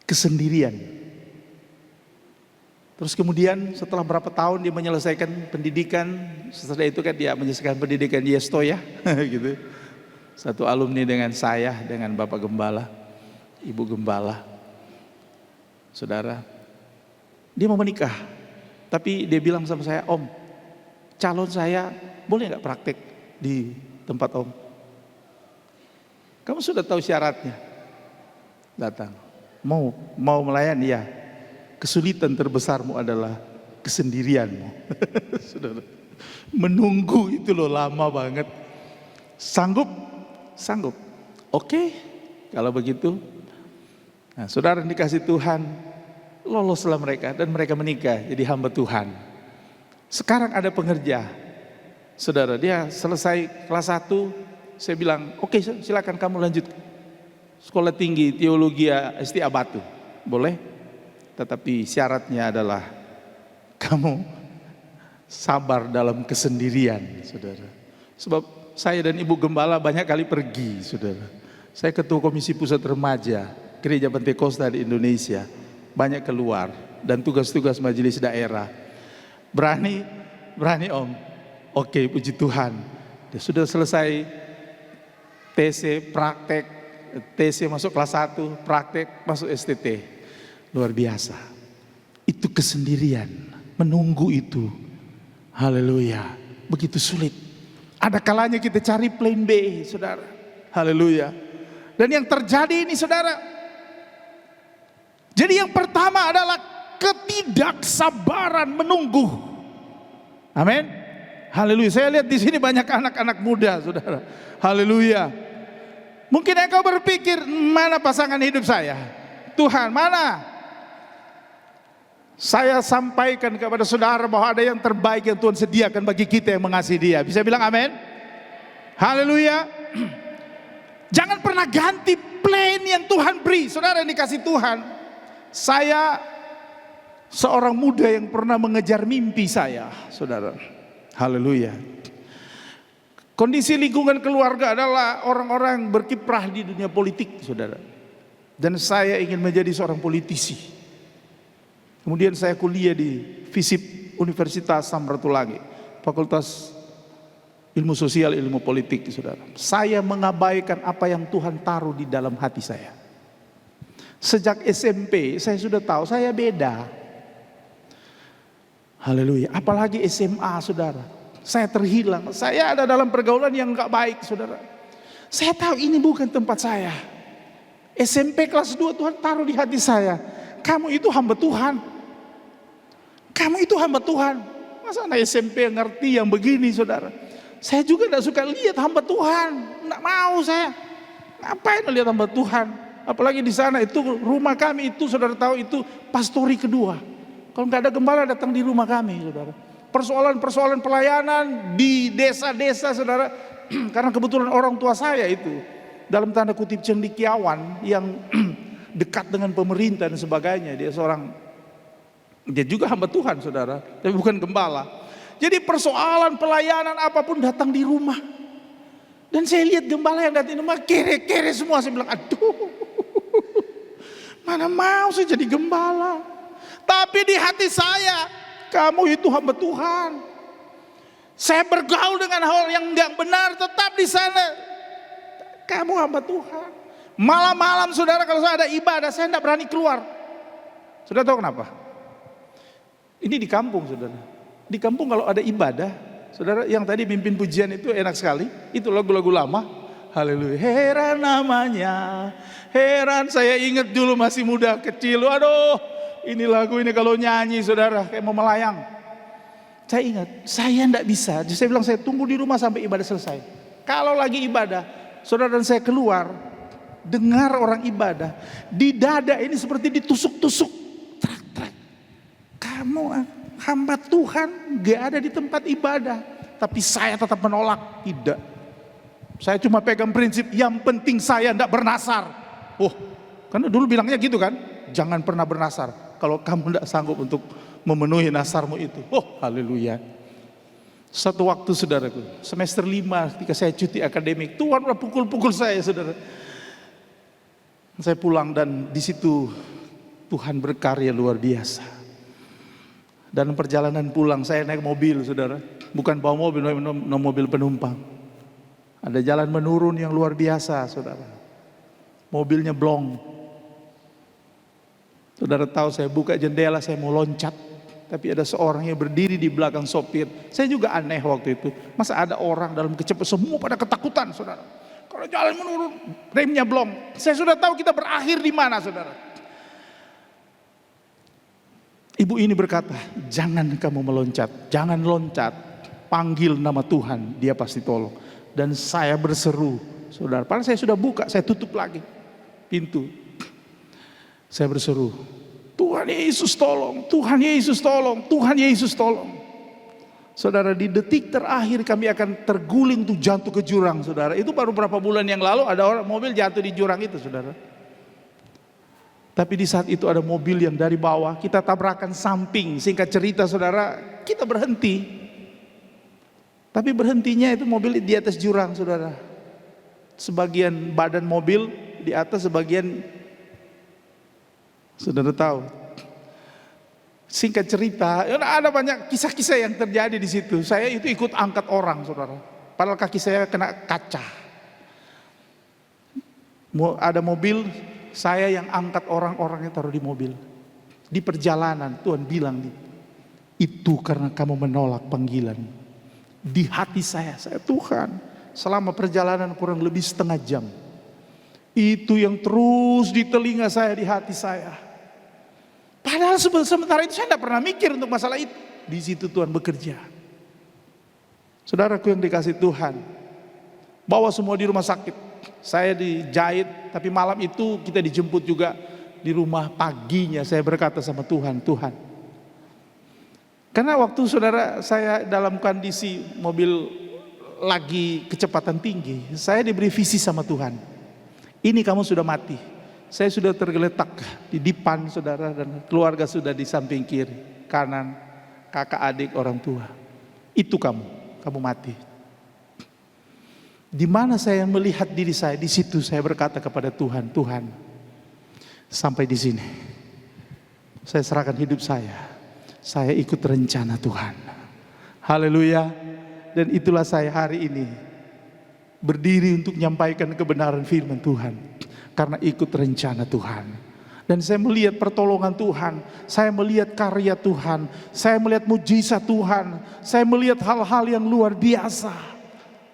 Kesendirian. Terus kemudian setelah berapa tahun dia menyelesaikan pendidikan. Setelah itu kan dia menyelesaikan pendidikan di Estoya. Gitu. Satu alumni dengan saya, dengan Bapak Gembala, Ibu Gembala. Saudara, dia mau menikah. Tapi dia bilang sama saya, Om, calon saya boleh nggak praktek di tempat Om? Kamu sudah tahu syaratnya. Datang. Mau melayani ya. Kesulitan terbesarmu adalah kesendirianmu. Saudara, menunggu itu loh lama banget. Sanggup? Sanggup. Oke, kalau begitu. Nah, saudara dikasih Tuhan, loloslah mereka dan mereka menikah jadi hamba Tuhan. Sekarang ada pengerja. Saudara, dia selesai kelas 1, saya bilang, oke, silakan kamu lanjut sekolah tinggi teologi STA Batu. Boleh? Tetapi syaratnya adalah kamu sabar dalam kesendirian, saudara. Sebab saya dan Ibu Gembala banyak kali pergi, saudara. Saya ketua komisi pusat remaja Gereja Pentekosta di Indonesia, banyak keluar dan tugas-tugas majelis daerah. Berani Om. Oke, puji Tuhan. Dia sudah selesai TC praktek, TC masuk kelas 1, praktek masuk STT. Luar biasa. Itu kesendirian, menunggu itu. Haleluya. Begitu sulit. Ada kalanya kita cari plan B, saudara. Haleluya. Dan yang terjadi ini, saudara, jadi yang pertama adalah ketidaksabaran menunggu. Amin. Haleluya. Saya lihat di sini banyak anak-anak muda, saudara. Haleluya. Mungkin engkau berpikir, mana pasangan hidup saya? Tuhan, mana? Saya sampaikan kepada saudara bahwa ada yang terbaik yang Tuhan sediakan bagi kita yang mengasihi Dia. Bisa bilang amin? Haleluya. Jangan pernah ganti plan yang Tuhan beri. Saudara yang dikasih Tuhan. Saya seorang muda yang pernah mengejar mimpi saya, saudara. Haleluya. Kondisi lingkungan keluarga adalah orang-orang yang berkiprah di dunia politik, saudara. Dan saya ingin menjadi seorang politisi. Kemudian saya kuliah di FISIP Universitas Samratulangi, Fakultas Ilmu Sosial, Ilmu Politik, saudara. Saya mengabaikan apa yang Tuhan taruh di dalam hati saya. Sejak SMP saya sudah tahu saya beda. Haleluya. Apalagi SMA, saudara. Saya terhilang. Saya ada dalam pergaulan yang gak baik, saudara. Saya tahu ini bukan tempat saya. SMP kelas 2 Tuhan taruh di hati saya. Kamu itu hamba Tuhan. Kamu itu hamba Tuhan. Masa anak SMP yang ngerti yang begini, saudara. Saya juga gak suka lihat hamba Tuhan. Gak mau saya. Ngapain lihat hamba Tuhan? Apalagi di sana itu rumah kami itu, saudara tahu, itu pastori kedua. Kalau nggak ada gembala datang di rumah kami, saudara. Persoalan-persoalan pelayanan di desa-desa, saudara. Karena kebetulan orang tua saya itu dalam tanda kutip cendekiawan yang dekat dengan pemerintah dan sebagainya. Dia juga hamba Tuhan, saudara, tapi bukan gembala. Jadi persoalan pelayanan apapun datang di rumah. Dan saya lihat gembala yang datang di rumah kere-kere semua. Saya bilang, aduh. Mana mau saya jadi gembala. Tapi di hati saya, kamu itu hamba Tuhan. Saya bergaul dengan hal yang enggak benar, tetap di sana. Kamu hamba Tuhan. Malam-malam, saudara, kalau saya ada ibadah, saya enggak berani keluar. Sudah tahu kenapa? Ini di kampung, saudara. Di kampung kalau ada ibadah, saudara, yang tadi pimpin pujian itu enak sekali. Itu lagu-lagu lama. Haleluya. Heran namanya. Heran, saya ingat dulu masih muda kecil. Aduh, ini lagu ini kalau nyanyi, saudara, kayak mau melayang. Saya ingat, saya enggak bisa. Jadi saya bilang, saya tunggu di rumah sampai ibadah selesai. Kalau lagi ibadah, saudara dan saya keluar, dengar orang ibadah, di dada ini seperti ditusuk-tusuk. Trak-trak. Kamu hamba Tuhan, gak ada di tempat ibadah. Tapi saya tetap menolak. Tidak. Saya cuma pegang prinsip, yang penting saya tidak bernasar. Oh, karena dulu bilangnya gitu kan, jangan pernah bernasar. Kalau kamu tidak sanggup untuk memenuhi nasarmu itu. Oh, haleluya. Satu waktu saudaraku, semester 5 ketika saya cuti akademik, Tuhan udah pukul-pukul saya saudara. Saya pulang dan di situ Tuhan berkarya luar biasa. Dan perjalanan pulang saya naik mobil saudara, bukan bawa mobil, mobil penumpang. Ada jalan menurun yang luar biasa saudara. Mobilnya blong. Saudara tahu saya buka jendela, saya mau loncat. Tapi ada seorang yang berdiri di belakang sopir. Saya juga aneh waktu itu. Masa ada orang dalam kecepatan, semua pada ketakutan saudara. Kalau jalan menurun, remnya blong. Saya sudah tahu kita berakhir di mana saudara. Ibu ini berkata, jangan kamu meloncat, jangan loncat. Panggil nama Tuhan, dia pasti tolong. Dan saya berseru, saudara. Padahal saya sudah buka, saya tutup lagi pintu. Saya berseru, Tuhan Yesus tolong, Tuhan Yesus tolong, Tuhan Yesus tolong. Saudara, di detik terakhir kami akan terguling tuh jatuh ke jurang saudara. Itu baru berapa bulan yang lalu ada orang mobil jatuh di jurang itu saudara. Tapi di saat itu ada mobil yang dari bawah, kita tabrakan samping. Singkat cerita saudara, kita berhenti. Tapi berhentinya itu mobil di atas jurang saudara. Sebagian badan mobil di atas, sebagian saudara tahu. Singkat cerita, ada banyak kisah-kisah yang terjadi di situ. Saya itu ikut angkat orang, saudara. Padahal kaki saya kena kaca. Ada mobil, saya yang angkat orang-orangnya taruh di mobil. Di perjalanan Tuhan bilang, itu karena kamu menolak panggilan. Di hati saya Tuhan, selama perjalanan kurang lebih setengah jam. Itu yang terus di telinga saya, di hati saya. Padahal sementara itu saya tidak pernah mikir untuk masalah itu. Di situ Tuhan bekerja. Saudaraku yang dikasih Tuhan, bawa semua di rumah sakit. Saya dijahit, tapi malam itu kita dijemput juga di rumah. Paginya saya berkata sama Tuhan, Tuhan. Karena waktu saudara saya dalam kondisi mobil lagi kecepatan tinggi, saya diberi visi sama Tuhan. Ini kamu sudah mati. Saya sudah tergeletak di depan saudara dan keluarga sudah di samping kiri, kanan, kakak adik orang tua. Itu kamu mati. Di mana saya melihat diri saya, di situ saya berkata kepada Tuhan, Tuhan, sampai di sini. Saya serahkan hidup saya ikut rencana Tuhan. Haleluya. Dan itulah saya hari ini berdiri untuk menyampaikan kebenaran firman Tuhan. Karena ikut rencana Tuhan. Dan saya melihat pertolongan Tuhan. Saya melihat karya Tuhan. Saya melihat mujizat Tuhan. Saya melihat hal-hal yang luar biasa.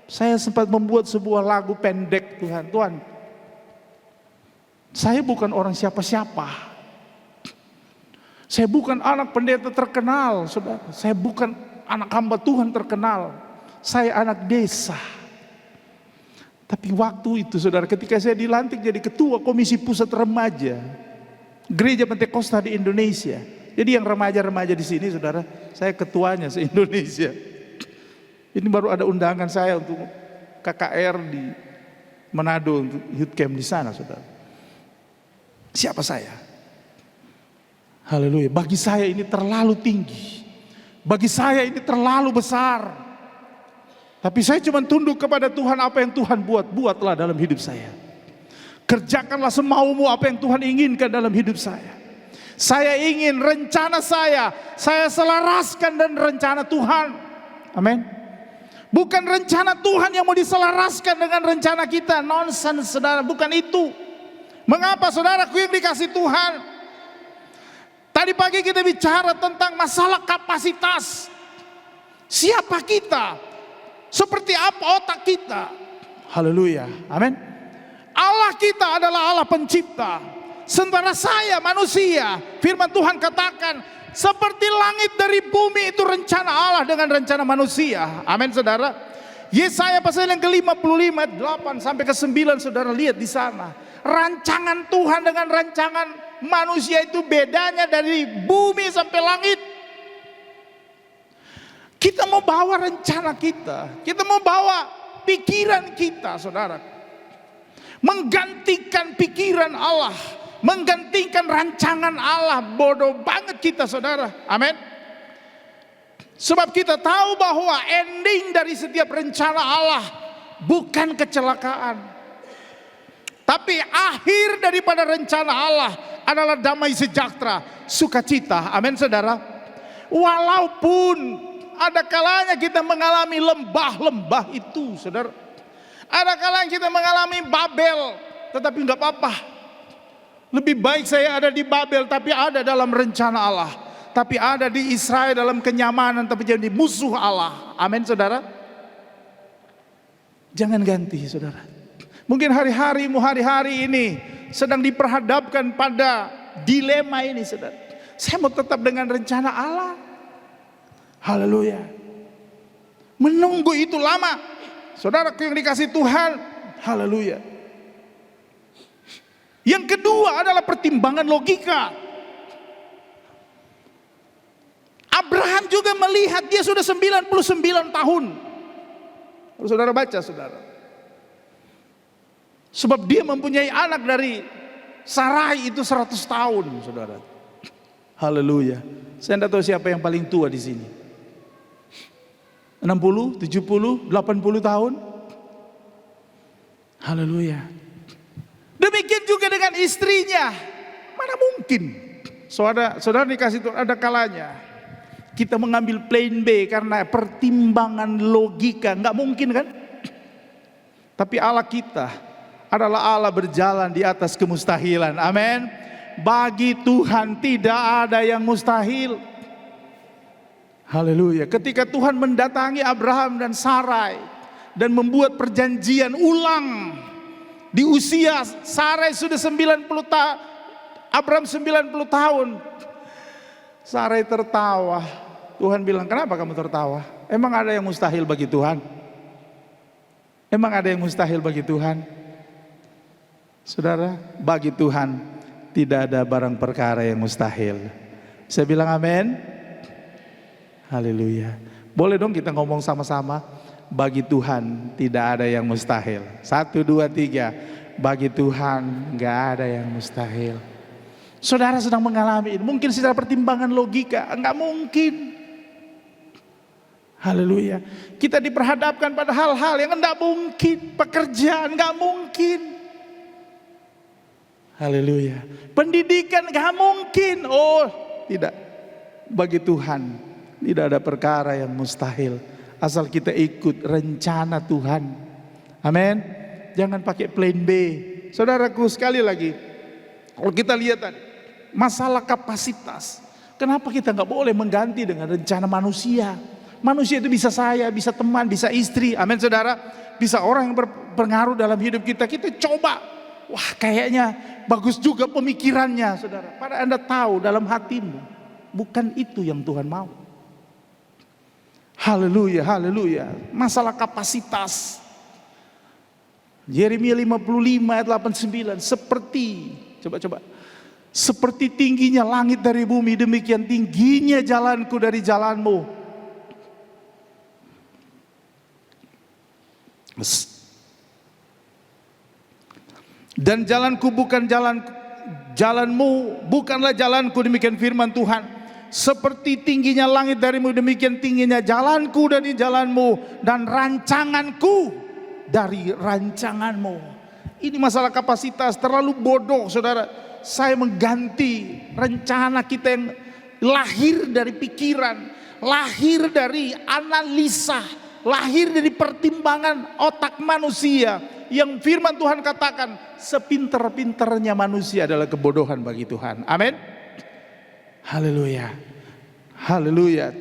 Saya sempat membuat sebuah lagu pendek Tuhan. Tuhan, saya bukan orang siapa-siapa. Saya bukan anak pendeta terkenal, saudara. Saya bukan anak hamba Tuhan terkenal. Saya anak desa. Tapi waktu itu saudara, ketika saya dilantik jadi ketua komisi pusat remaja Gereja Pentakosta di Indonesia. Jadi yang remaja-remaja di sini saudara, saya ketuanya se-Indonesia. Ini baru ada undangan saya untuk KKR di Manado untuk youth camp di sana saudara. Siapa saya? Haleluya. Bagi saya ini terlalu tinggi. Bagi saya ini terlalu besar. Tapi saya cuma tunduk kepada Tuhan, apa yang Tuhan buatlah dalam hidup saya. Kerjakanlah semaumu apa yang Tuhan inginkan dalam hidup saya. Saya ingin rencana saya selaraskan dan rencana Tuhan. Amin. Bukan rencana Tuhan yang mau diselaraskan dengan rencana kita. Nonsense saudara, bukan itu. Mengapa saudaraku yang dikasih Tuhan? Tadi pagi kita bicara tentang masalah kapasitas. Siapa kita? Seperti apa otak kita? Haleluya. Amin. Allah kita adalah Allah pencipta. Sementara saya manusia. Firman Tuhan katakan, seperti langit dari bumi itu rencana Allah dengan rencana manusia. Amin saudara. Yesaya pasal yang ke-55 8 sampai ke-9 saudara lihat di sana. Rancangan Tuhan dengan rancangan manusia itu bedanya dari bumi sampai langit. Kita mau bawa rencana kita mau bawa pikiran kita saudara. Menggantikan pikiran Allah. menggantikan rancangan Allah. Bodoh banget kita, saudara. Amin. Sebab kita tahu bahwa ending dari setiap rencana Allah bukan kecelakaan, tapi akhir daripada rencana Allah adalah damai sejahtera, sukacita. Amin, saudara. Walaupun ada kalanya kita mengalami lembah-lembah itu, saudara. Ada kalanya kita mengalami Babel, tetapi enggak apa-apa. Lebih baik saya ada di Babel tapi ada dalam rencana Allah, tapi ada di Israel dalam kenyamanan tapi jadi musuh Allah. Amin, saudara. Jangan ganti, saudara. Mungkin hari-harimu hari-hari ini sedang diperhadapkan pada dilema ini, saudara. Saya mau tetap dengan rencana Allah. Haleluya. Menunggu itu lama, saudaraku yang dikasih Tuhan. Haleluya. Yang kedua adalah pertimbangan logika. Abraham juga melihat dia sudah 99 tahun. Kalau saudara baca, saudara. Sebab dia mempunyai anak dari Sarai itu 100 tahun, saudara. Haleluya. Saya tidak tahu siapa yang paling tua di sini. 60, 70, 80 tahun. Haleluya. Demikian juga dengan istrinya. Mana mungkin saudara dikasih Tuhan, ada kalanya kita mengambil plan B karena pertimbangan logika. Nggak mungkin kan? Tapi Allah kita adalah Allah berjalan di atas kemustahilan. Amin. Bagi Tuhan tidak ada yang mustahil. Haleluya. Ketika Tuhan mendatangi Abraham dan Sarai dan membuat perjanjian ulang di usia Sarai sudah 90 tahun, Abraham 90 tahun. Sarai tertawa. Tuhan bilang, kenapa kamu tertawa? Emang ada yang mustahil bagi Tuhan? Emang ada yang mustahil bagi Tuhan? Saudara, bagi Tuhan tidak ada barang perkara yang mustahil. Saya bilang amin. Haleluya. Boleh dong kita ngomong sama-sama. Bagi Tuhan tidak ada yang mustahil. 1, 2, 3. Bagi Tuhan gak ada yang mustahil. Saudara sedang mengalami ini. Mungkin secara pertimbangan logika enggak mungkin. Haleluya. Kita diperhadapkan pada hal-hal yang enggak mungkin. Pekerjaan enggak mungkin. Haleluya. Pendidikan enggak mungkin. Oh, tidak. Bagi Tuhan tidak ada perkara yang mustahil. Asal kita ikut rencana Tuhan. Amin. Jangan pakai plan B. Saudaraku, sekali lagi, kalau kita lihat tadi masalah kapasitas, kenapa kita nggak boleh mengganti dengan rencana manusia? Manusia itu bisa saya, bisa teman, bisa istri. Amin, saudara. Bisa orang yang berpengaruh dalam hidup kita. Kita coba. Wah, kayaknya bagus juga pemikirannya, saudara. Padahal Anda tahu dalam hatimu bukan itu yang Tuhan mau. Haleluya, haleluya. Masalah kapasitas. Yeremia 55 ayat 89. Coba. Seperti tingginya langit dari bumi, demikian tingginya jalanku dari jalanmu. Dan jalanku bukan jalanmu, bukanlah jalanku, demikian firman Tuhan. Seperti tingginya langit darimu, demikian tingginya jalanku dari jalanmu, dan rancanganku dari rancanganmu. Ini masalah kapasitas. Terlalu bodoh, saudara, saya mengganti rencana kita yang lahir dari pikiran, lahir dari analisa, lahir dari pertimbangan otak manusia. Yang firman Tuhan katakan, sepinter-pinternya manusia adalah kebodohan bagi Tuhan. Amin. Haleluya. Haleluya.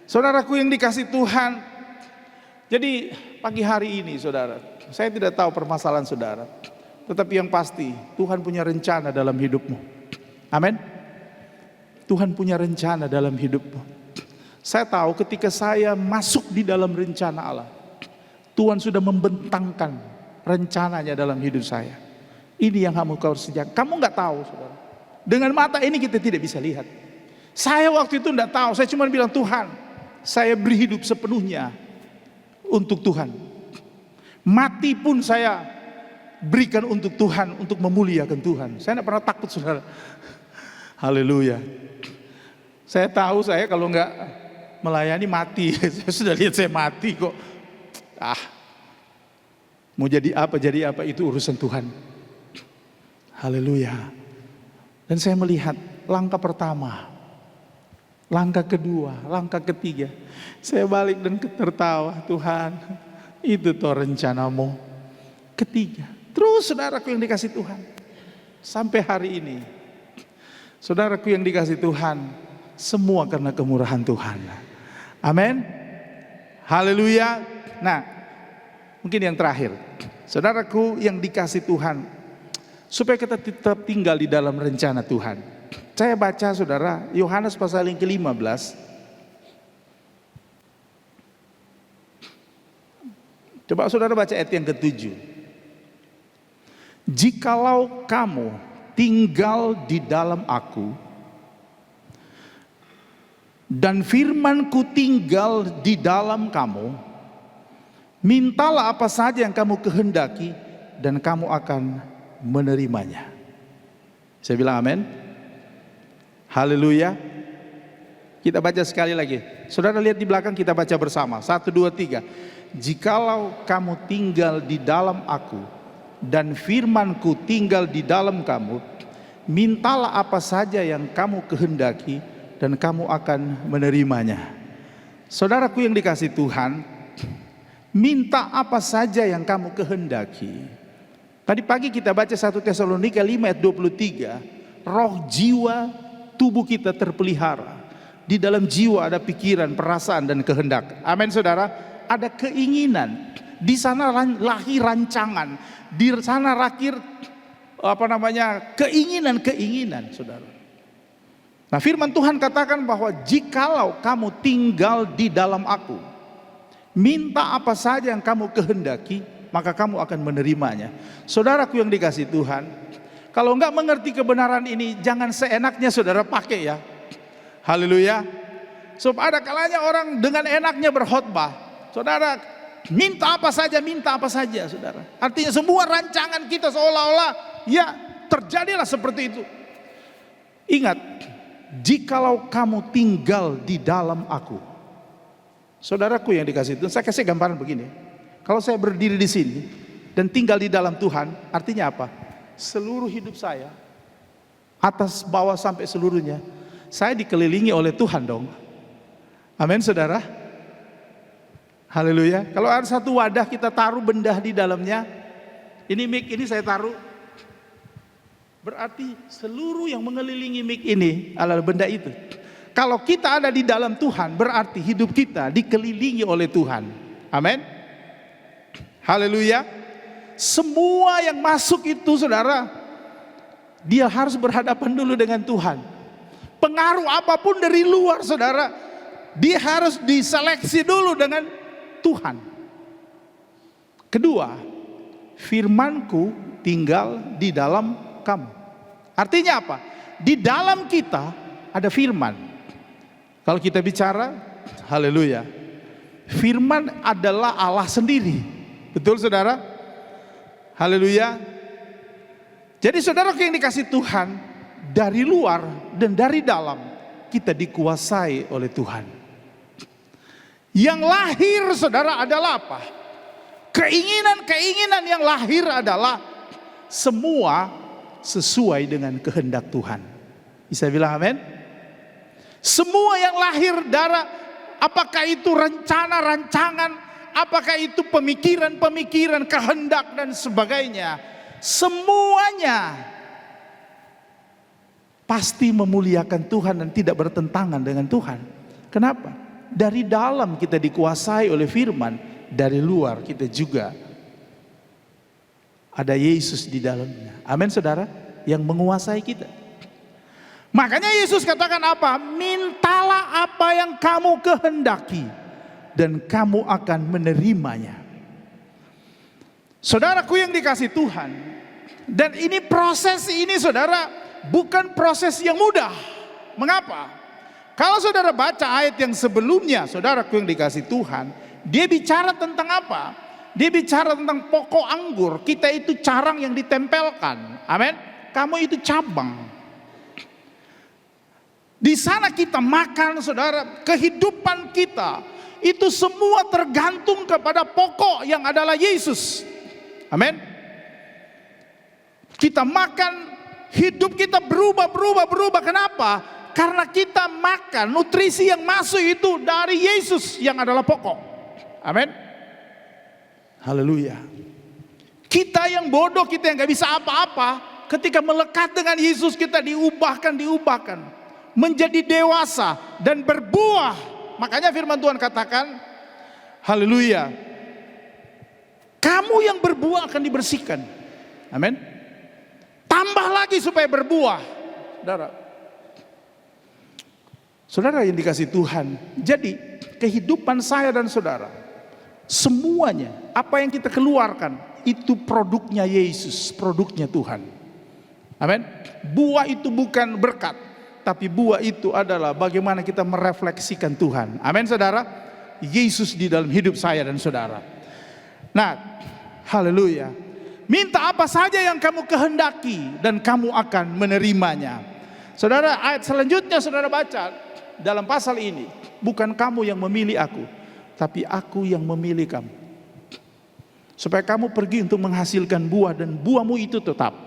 Saudaraku yang dikasih Tuhan. Jadi pagi hari ini, saudara, saya tidak tahu permasalahan saudara, tetapi yang pasti Tuhan punya rencana dalam hidupmu. Amin. Tuhan punya rencana dalam hidupmu. Saya tahu ketika saya masuk di dalam rencana Allah, Tuhan sudah membentangkan rencananya dalam hidup saya. Ini yang kamu harus kerjakan. Kamu nggak tahu, saudara. Dengan mata ini kita tidak bisa lihat. Saya waktu itu tidak tahu. Saya cuma bilang, Tuhan, saya beri hidup sepenuhnya untuk Tuhan. Mati pun saya berikan untuk Tuhan, untuk memuliakan Tuhan. Saya tidak pernah takut, saudara. Haleluya. Saya tahu saya kalau enggak melayani mati. Saya sudah lihat saya mati kok. Mau jadi apa itu urusan Tuhan. Haleluya. Dan saya melihat langkah pertama, langkah kedua, langkah ketiga. Saya balik dan tertawa, Tuhan, itu toh rencanamu. Ketiga, terus saudaraku yang dikasih Tuhan, sampai hari ini, saudaraku yang dikasih Tuhan, semua karena kemurahan Tuhan. Amin. Haleluya. Nah, mungkin yang terakhir, saudaraku yang dikasih Tuhan, supaya kita tetap tinggal di dalam rencana Tuhan. Saya baca, saudara, Yohanes pasal yang ke-15. Coba saudara baca ayat yang ke-7. Jikalau kamu tinggal di dalam aku, dan firmanku tinggal di dalam kamu, mintalah apa saja yang kamu kehendaki, dan kamu akan menerimanya. Saya bilang amin. Haleluya. Kita baca sekali lagi. Saudara lihat di belakang, kita baca bersama. 1, 2, 3. Jikalau kamu tinggal di dalam aku, dan firmanku tinggal di dalam kamu, mintalah apa saja yang kamu kehendaki, dan kamu akan menerimanya. Saudaraku yang dikasih Tuhan, minta apa saja yang kamu kehendaki. Tadi pagi kita baca 1 Tesalonika 5 ayat 23. Roh, jiwa, tubuh kita terpelihara. Di dalam jiwa ada pikiran, perasaan, dan kehendak. Amin, saudara. Ada keinginan. Di sana lahir rancangan. Di sana lahir keinginan, saudara. Nah, firman Tuhan katakan bahwa jikalau kamu tinggal di dalam aku, minta apa saja yang kamu kehendaki, maka kamu akan menerimanya. Saudaraku yang dikasih Tuhan, kalau enggak mengerti kebenaran ini, jangan seenaknya saudara pakai ya. Haleluya. Sebab ada kalanya orang dengan enaknya berkhotbah. Saudara, minta apa saja, saudara. Artinya semua rancangan kita seolah-olah ya terjadilah seperti itu. Ingat, jikalau kamu tinggal di dalam aku. Saudaraku yang dikasih Tuhan, saya kasih gambaran begini. Kalau saya berdiri di sini dan tinggal di dalam Tuhan, artinya apa? Seluruh hidup saya, atas bawah sampai seluruhnya, saya dikelilingi oleh Tuhan dong. Amin, saudara. Haleluya. Kalau ada satu wadah kita taruh benda di dalamnya, ini mic ini saya taruh, berarti seluruh yang mengelilingi mic ini adalah benda itu. Kalau kita ada di dalam Tuhan, berarti hidup kita dikelilingi oleh Tuhan. Amin. Haleluya. Semua yang masuk itu, saudara, dia harus berhadapan dulu dengan Tuhan. Pengaruh apapun dari luar, saudara, dia harus diseleksi dulu dengan Tuhan. Kedua, firmanku tinggal di dalam kamu. Artinya apa? Di dalam kita ada firman. Kalau kita bicara, haleluya, firman adalah Allah sendiri. Betul, saudara? Haleluya. Jadi saudara yang dikasih Tuhan, dari luar dan dari dalam kita dikuasai oleh Tuhan. Yang lahir, saudara, adalah apa? Keinginan-keinginan yang lahir adalah semua sesuai dengan kehendak Tuhan. Bisa bilang amin? Semua yang lahir darah, apakah itu rencana, rancangan, apakah itu pemikiran-pemikiran, kehendak dan sebagainya, semuanya pasti memuliakan Tuhan dan tidak bertentangan dengan Tuhan. Kenapa? Dari dalam kita dikuasai oleh firman, dari luar kita juga ada Yesus di dalamnya. Amin, saudara, yang menguasai kita. Makanya Yesus katakan apa? Mintalah apa yang kamu kehendaki dan kamu akan menerimanya. Saudaraku yang dikasih Tuhan, dan ini proses ini, saudara, bukan proses yang mudah. Mengapa? Kalau saudara baca ayat yang sebelumnya, saudaraku yang dikasih Tuhan, dia bicara tentang apa? Dia bicara tentang pokok anggur. Kita itu carang yang ditempelkan. Amin. Kamu itu cabang. Di sana kita makan, saudara. Kehidupan kita itu semua tergantung kepada pokok yang adalah Yesus. Amin. Kita makan, hidup kita berubah. Kenapa? Karena kita makan, nutrisi yang masuk itu dari Yesus yang adalah pokok. Amin. Haleluya. Kita yang bodoh, kita yang gak bisa apa-apa, ketika melekat dengan Yesus kita diubahkan menjadi dewasa dan berbuah. Makanya firman Tuhan katakan, haleluya, kamu yang berbuah akan dibersihkan. Amin. Tambah lagi supaya berbuah. Saudara yang dikasih Tuhan, jadi kehidupan saya dan saudara, semuanya apa yang kita keluarkan itu produknya Yesus, produknya Tuhan. Amin. Buah itu bukan berkat, tapi buah itu adalah bagaimana kita merefleksikan Tuhan. Amin, saudara. Yesus di dalam hidup saya dan saudara. Nah, haleluya. Minta apa saja yang kamu kehendaki dan kamu akan menerimanya. Saudara, ayat selanjutnya saudara baca dalam pasal ini. Bukan kamu yang memilih aku, tapi aku yang memilih kamu. Supaya kamu pergi untuk menghasilkan buah dan buahmu itu tetap.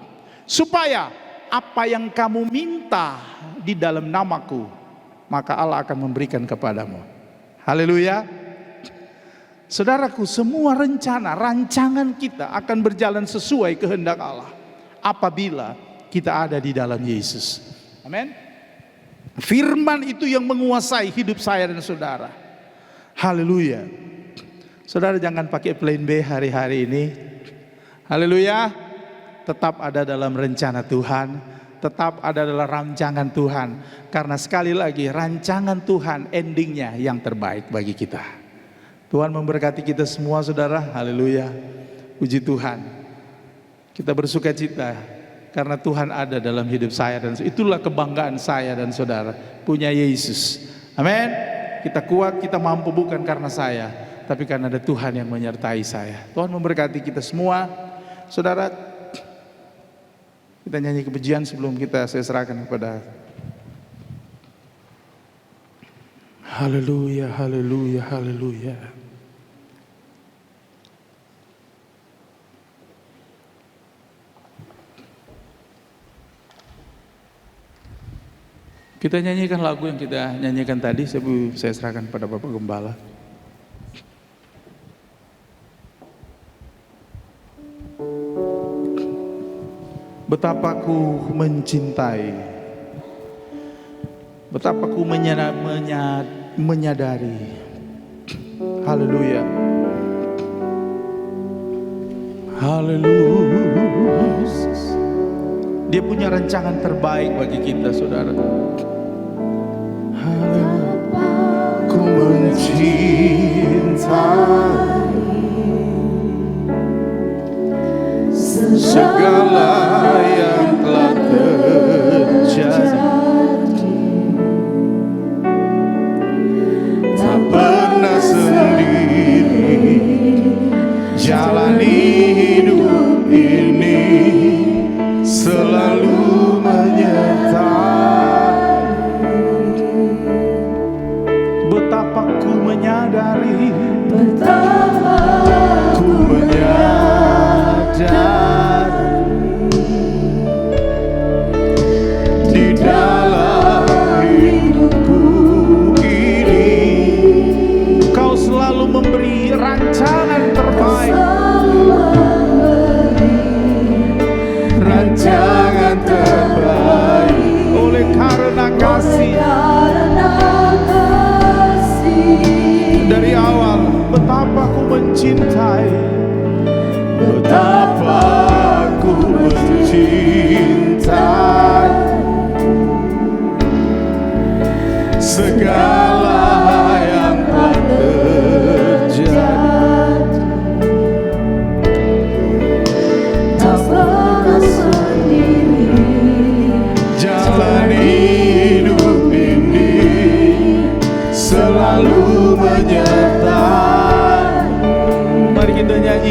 Supaya apa yang kamu minta di dalam namaku, maka Allah akan memberikan kepadamu. Haleluya. Saudaraku, semua rancangan kita akan berjalan sesuai kehendak Allah apabila kita ada di dalam Yesus. Amin. Firman itu yang menguasai hidup saya dan saudara. Haleluya. Saudara jangan pakai plan B hari-hari ini. Haleluya. Tetap ada dalam rencana Tuhan, tetap ada dalam rancangan Tuhan. Karena sekali lagi rancangan Tuhan endingnya yang terbaik bagi kita. Tuhan memberkati kita semua saudara. Haleluya. Puji Tuhan. Kita bersuka cita karena Tuhan ada dalam hidup saya dan itulah kebanggaan saya dan saudara, punya Yesus. Amin. Kita kuat, kita mampu bukan karena saya, tapi karena ada Tuhan yang menyertai saya. Tuhan memberkati kita semua. Saudara, kita nyanyi kepujian sebelum saya serahkan kepada. Haleluya, haleluya, haleluya. Kita nyanyikan lagu yang kita nyanyikan tadi, saya serahkan pada Bapak Gembala. Betapa ku mencintai, betapa ku menyadari. Haleluya. Haleluya. Dia punya rancangan terbaik bagi kita, saudara. Ku mencintai segala yang telah terjadi, tak pernah sendiri jalani hidup ini, selalu menyertai. Betapa ku menyadari, betapa ku menyadari di dalam hidupku ini Kau selalu memberi rancangan terbaik, rancangan terbaik oleh karena kasih. Dari awal betapa ku mencintai, betapa ku mencintai segala yang telah terjadi, tak pernah sendiri jalani hidup ini, selalu menyertai. Mari kita nyanyi.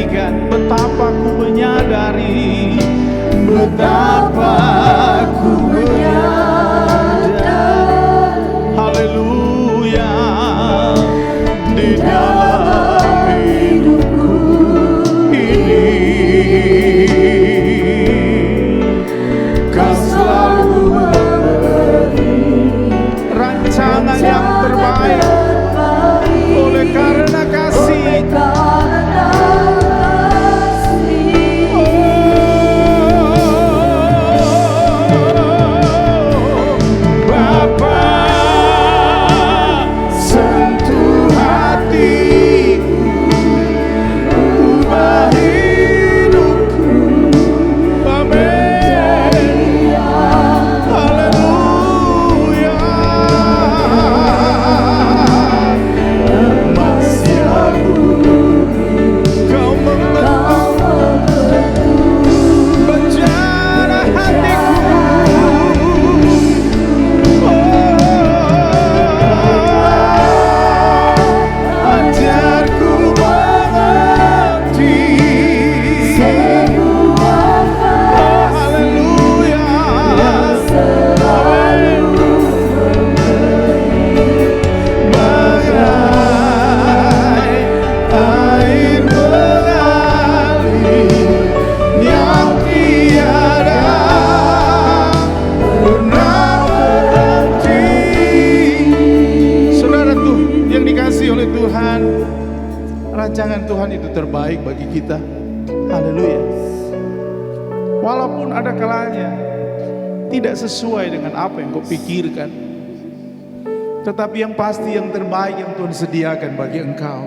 Rancangan Tuhan itu terbaik bagi kita. Haleluya. Walaupun ada kalanya tidak sesuai dengan apa yang kau pikirkan, tetapi yang pasti yang terbaik yang Tuhan sediakan bagi engkau,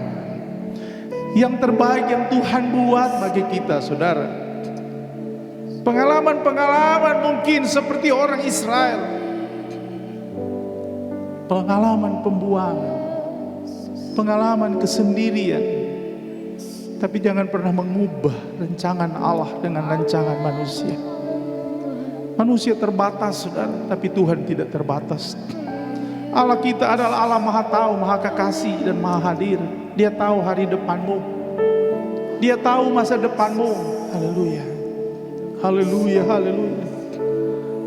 yang terbaik yang Tuhan buat bagi kita, saudara. Pengalaman-pengalaman mungkin seperti orang Israel, pengalaman pembuangan, pengalaman kesendirian, tapi jangan pernah mengubah rancangan Allah dengan rancangan manusia. Manusia terbatas, saudara, tapi Tuhan tidak terbatas. Allah kita adalah Allah Maha Tahu, Maha Kekasih, dan Maha Hadir. Dia tahu hari depanmu, Dia tahu masa depanmu. Haleluya, haleluya, haleluya.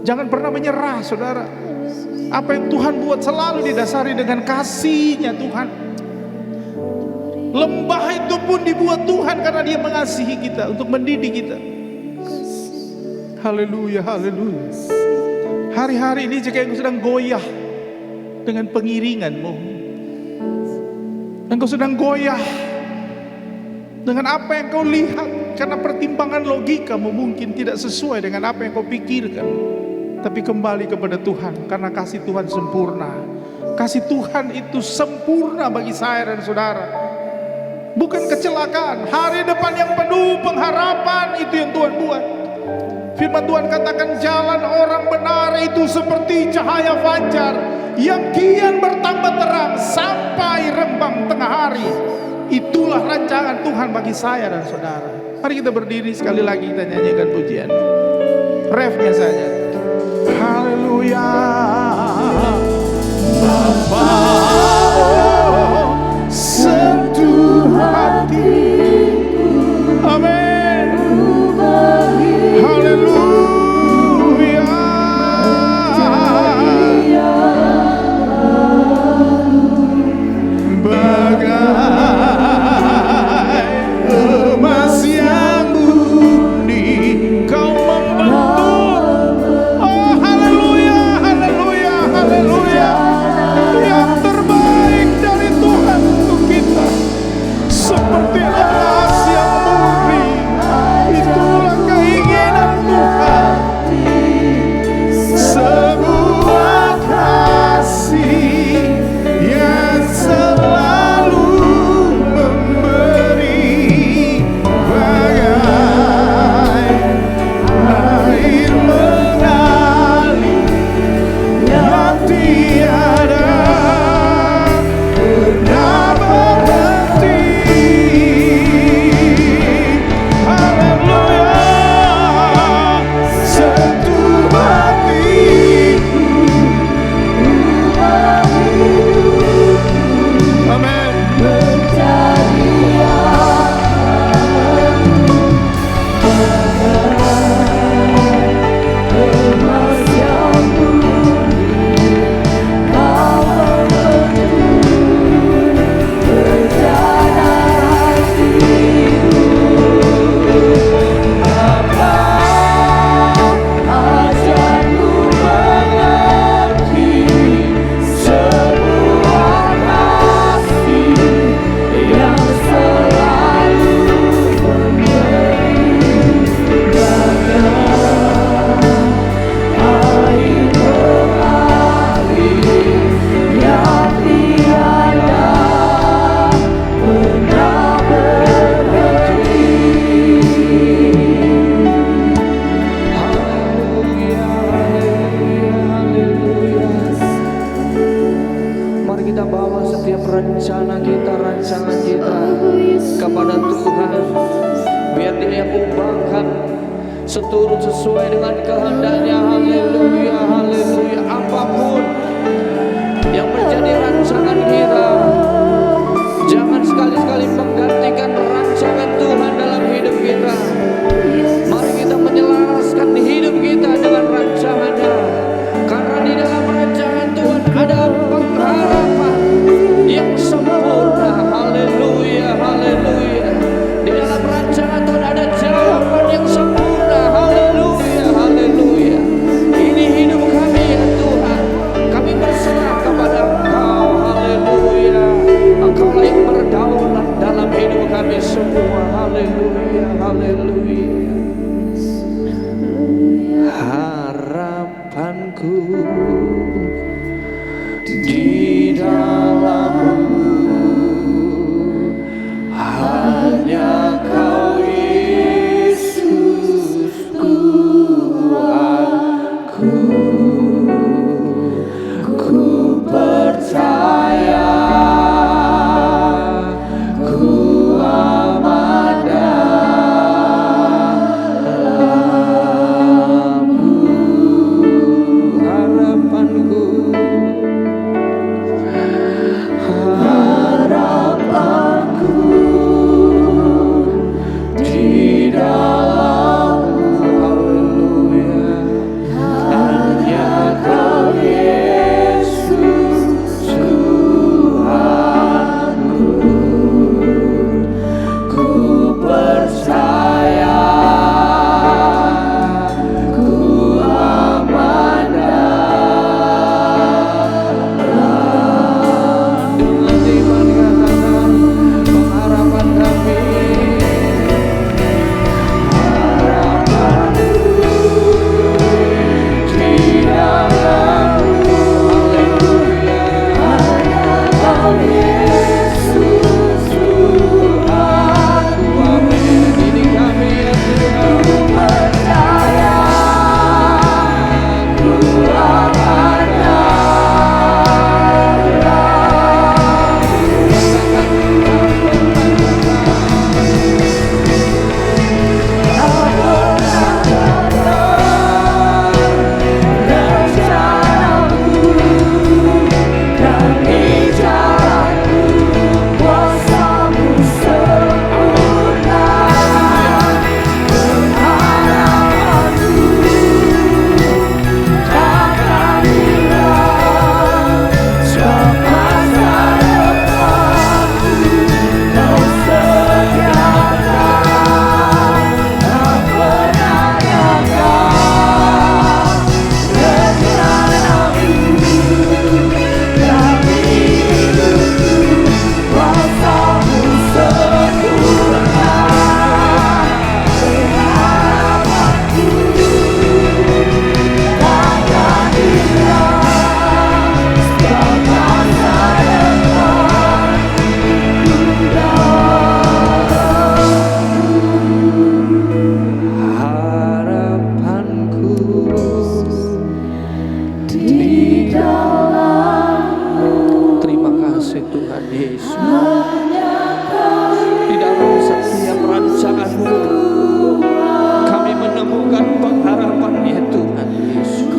Jangan pernah menyerah, saudara. Apa yang Tuhan buat selalu didasari dengan kasih-Nya Tuhan. Lembah itu pun dibuat Tuhan karena Dia mengasihi kita, untuk mendidik kita. Haleluya, haleluya. Hari-hari ini jika engkau sedang goyah dengan pengiringanmu, engkau sedang goyah dengan apa yang kau lihat, karena pertimbangan logikamu mungkin tidak sesuai dengan apa yang kau pikirkan, tapi kembali kepada Tuhan, karena kasih Tuhan sempurna. Kasih Tuhan itu sempurna bagi saya dan saudara. Bukan kecelakaan, hari depan yang penuh pengharapan, itu yang Tuhan buat. Firman Tuhan katakan, jalan orang benar itu seperti cahaya fajar yang kian bertambah terang sampai rembang tengah hari. Itulah rancangan Tuhan bagi saya dan saudara. Mari kita berdiri sekali lagi, kita nyanyikan pujian. Refnya saja. Haleluya. Bapa, sentuh hatiku. Amin. Haleluya. Bagai emas yang murni kau membentuk. Oh haleluya, haleluya, haleluya. Yang terbaik dari Tuhan untuk kita, seperti emas yang murni. Itulah keinginan Tuhan. Sebuah kasih yang selalu memberi, bagai air mengalir yang tiada pernah berhenti. Haleluya. Sentuh hatiku, ubah hidupku. Amin. Menjadi emas yang murni, kau membentuk rencana hatiku. Bapa, ajarku mengerti sebuah kasih yang selalu memberi, bagai air mengalir yang tiada pernah berhenti. Haleluya, haleluya, haleluya. Mari kita bawa setiap rencana kita, rancangan kita kepada Tuhan, biar Dia ubahkan seturut sesuai dengan kehendaknya. Haleluya, haleluya. Apapun yang menjadi rancangan kita, jangan sekali-sekali menggantikan rancangan Tuhan dalam hidup kita. Mari kita menyelaraskan hidup kita dengan rancangannya, karena di dalam rancangan Tuhan ada pengharapan yang sempurna. Haleluya, haleluya. Di dalam rancangan Tuhan ada jawaban yang sempurna. Haleluya, haleluya. Ini hidup kami ya Tuhan.
Yesus. Di dalam setiap rancangan-Mu kami menemukan pengharapan ya Tuhan Yesus.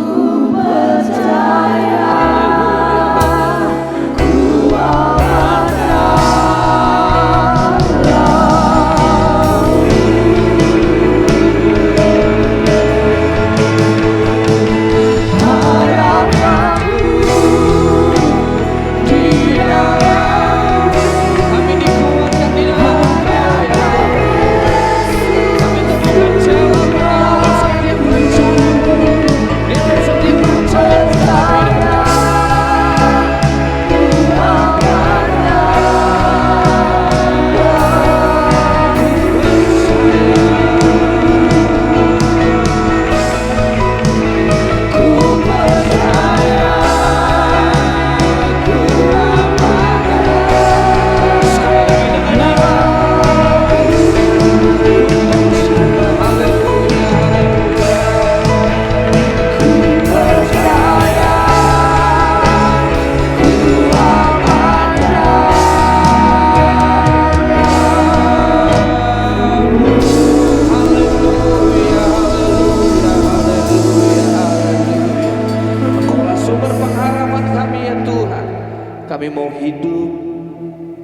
Kami mau hidup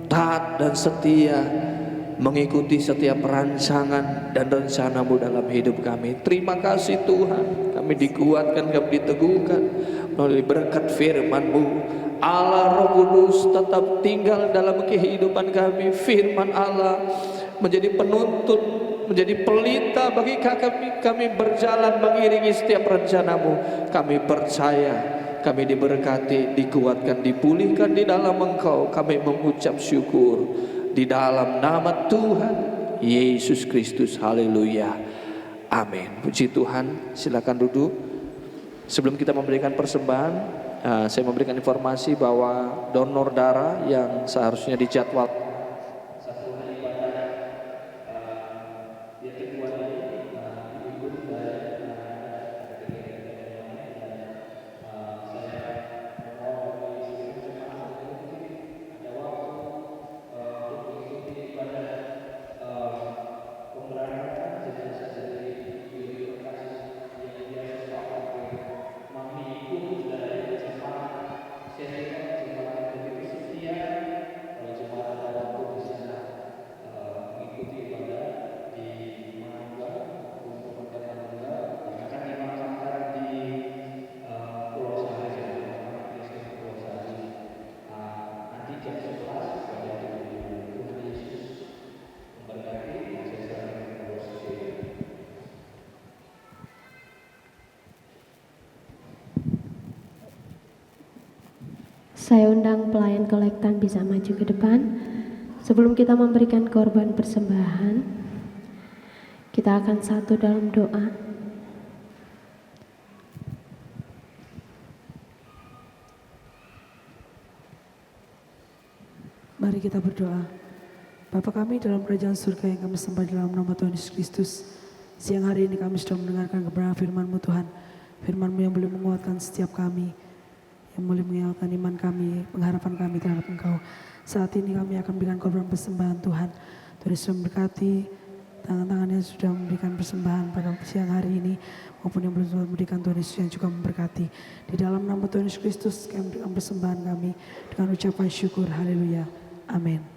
taat dan setia mengikuti setiap rancangan dan rencana-Mu dalam hidup kami. Terima kasih Tuhan, kami dikuatkan, kami diteguhkan melalui berkat firman-Mu. Allah Roh Kudus tetap tinggal dalam kehidupan kami. Firman Allah menjadi penuntun, menjadi pelita bagi kami berjalan mengiringi setiap rencana-Mu. Kami percaya kami diberkati, dikuatkan, dipulihkan di dalam Engkau. Kami mengucap syukur di dalam nama Tuhan Yesus Kristus. Haleluya. Amin. Puji Tuhan. Silakan duduk. Sebelum kita memberikan persembahan, saya memberikan informasi bahwa donor darah yang seharusnya dijadwal
Saya undang pelayan kolektan bisa maju ke depan. Sebelum kita memberikan korban persembahan, kita akan satu dalam doa.
Mari kita berdoa. Bapa kami dalam kerajaan surga yang kami sembah dalam nama Tuhan Yesus Kristus. Siang hari ini kami sudah mendengarkan kebenaran firman-Mu Tuhan. Firman-Mu yang boleh menguatkan setiap kami, yang boleh mengingatkan iman kami, pengharapan kami terhadap Engkau. Saat ini kami akan memberikan korban persembahan Tuhan. Tuhan Yesus memberkati tangan-tangannya sudah memberikan persembahan pada siang hari ini, maupun yang belum sempat memberikan, Tuhan Yesus yang juga memberkati. Di dalam nama Tuhan Yesus Kristus kami memberikan persembahan kami dengan ucapan syukur. Haleluya. Amin.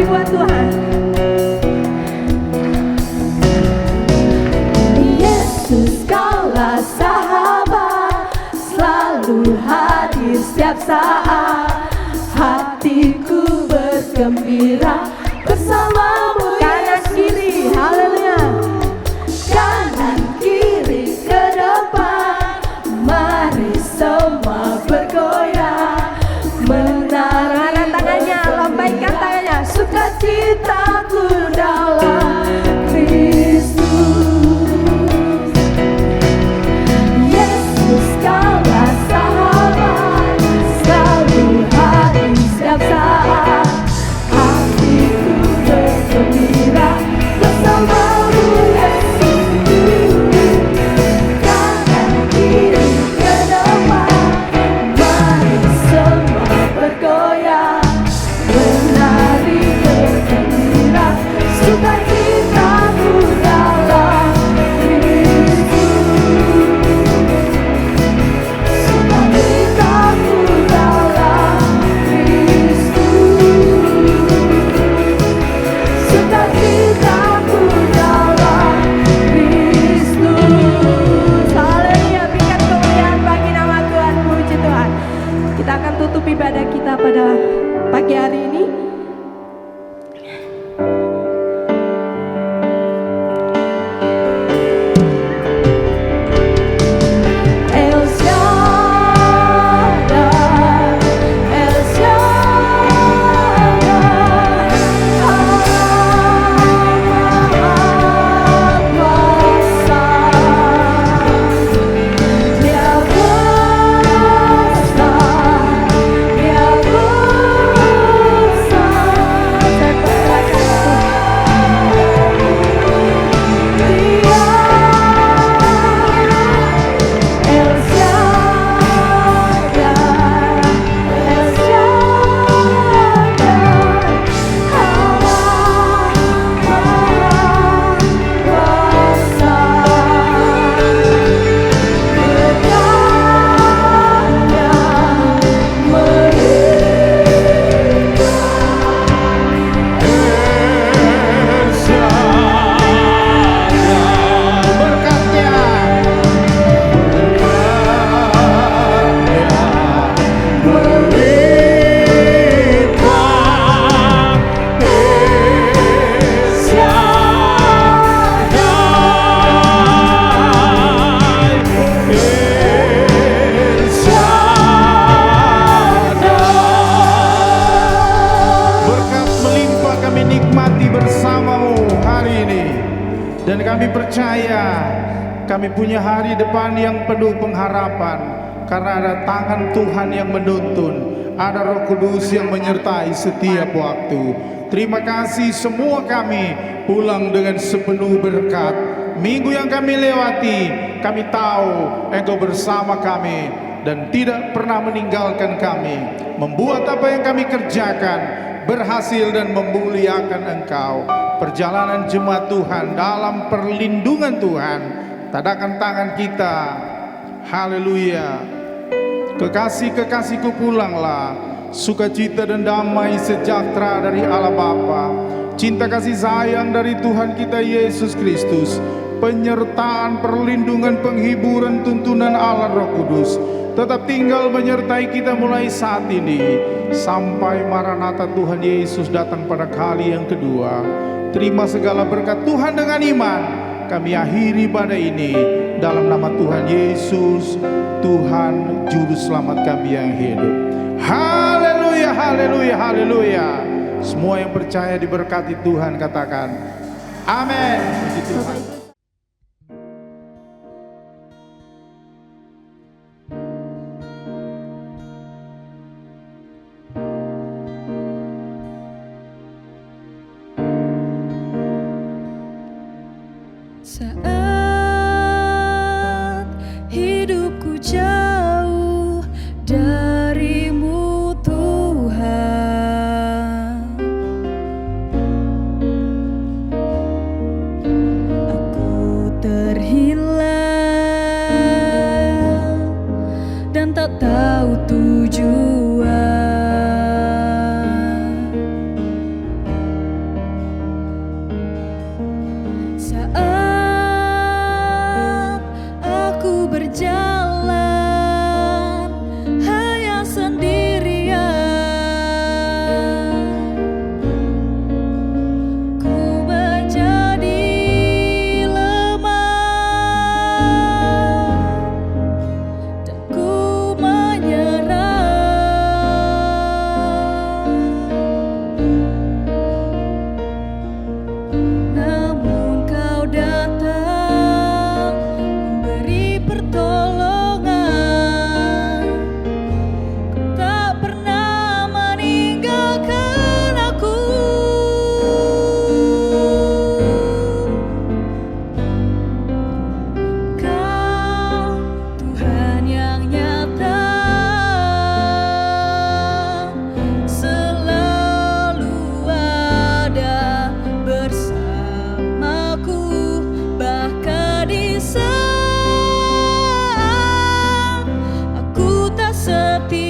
berdiri buat Tuhan. Yesus kaulah sahabat, selalu hadir setiap saat. Hatiku bergembira bersamamu kanan kiri, haleluya. Kanan kiri ke depan, mari semua bergoyang. Menara tangannya, lambaikan tangannya. Sukacitaku dalam Kristus. Yesus kaulah sahabat, selalu hadir setiap saat. Hatiku bergembira bersamamu Yesus. Kanan kiri ke depan, mari semua bergoyang. Menari bergembira, sukacitaku dalam Kristus. Sukacitaku dalam Kristus. Sukacitaku dalam Kristus. Haleluya, berikan kemuliaan bagi nama Tuhan, puji Tuhan. Kita akan tutup ibadah kita pada pagi hari ini. El Shaddai, El Shaddai, Maha Kuasa. Dia besar, Dia besar. Saya percayakan Dia El Shaddai, El Shaddai, Allah Maha Kuasa. Berkatnya
Berkat melimpah kami nikmati bersamamu hari ini. Dan kami percaya kami punya hari depan yang penuh pengharapan. Karena ada tangan Tuhan yang menuntun, ada Roh Kudus yang menyertai setiap waktu. Terima kasih semua kami pulang dengan sepenuh berkat. Minggu yang kami lewati, kami tahu Engkau bersama kami dan tidak pernah meninggalkan kami. Membuat apa yang kami kerjakan berhasil dan memuliakan Engkau. Perjalanan jemaat Tuhan dalam perlindungan Tuhan. Tadakan tangan kita. Haleluya. Kekasih-kekasihku pulanglah. Sukacita dan damai sejahtera dari Allah Bapa, cinta kasih sayang dari Tuhan kita Yesus Kristus, penyertaan, perlindungan, penghiburan, tuntunan Allah Roh Kudus tetap tinggal menyertai kita mulai saat ini sampai Maranatha Tuhan Yesus datang pada kali yang kedua. Terima segala berkat Tuhan dengan iman. Kami akhiri pada ini dalam nama Tuhan Yesus, Tuhan Juru Selamat kami yang hidup. Haleluya, haleluya, haleluya. Semua yang percaya diberkati Tuhan katakan amin. Puji Tuhan.
Saat hidupku jauh darimu Tuhan, aku terhilang dan tak tahu tujuan.
hati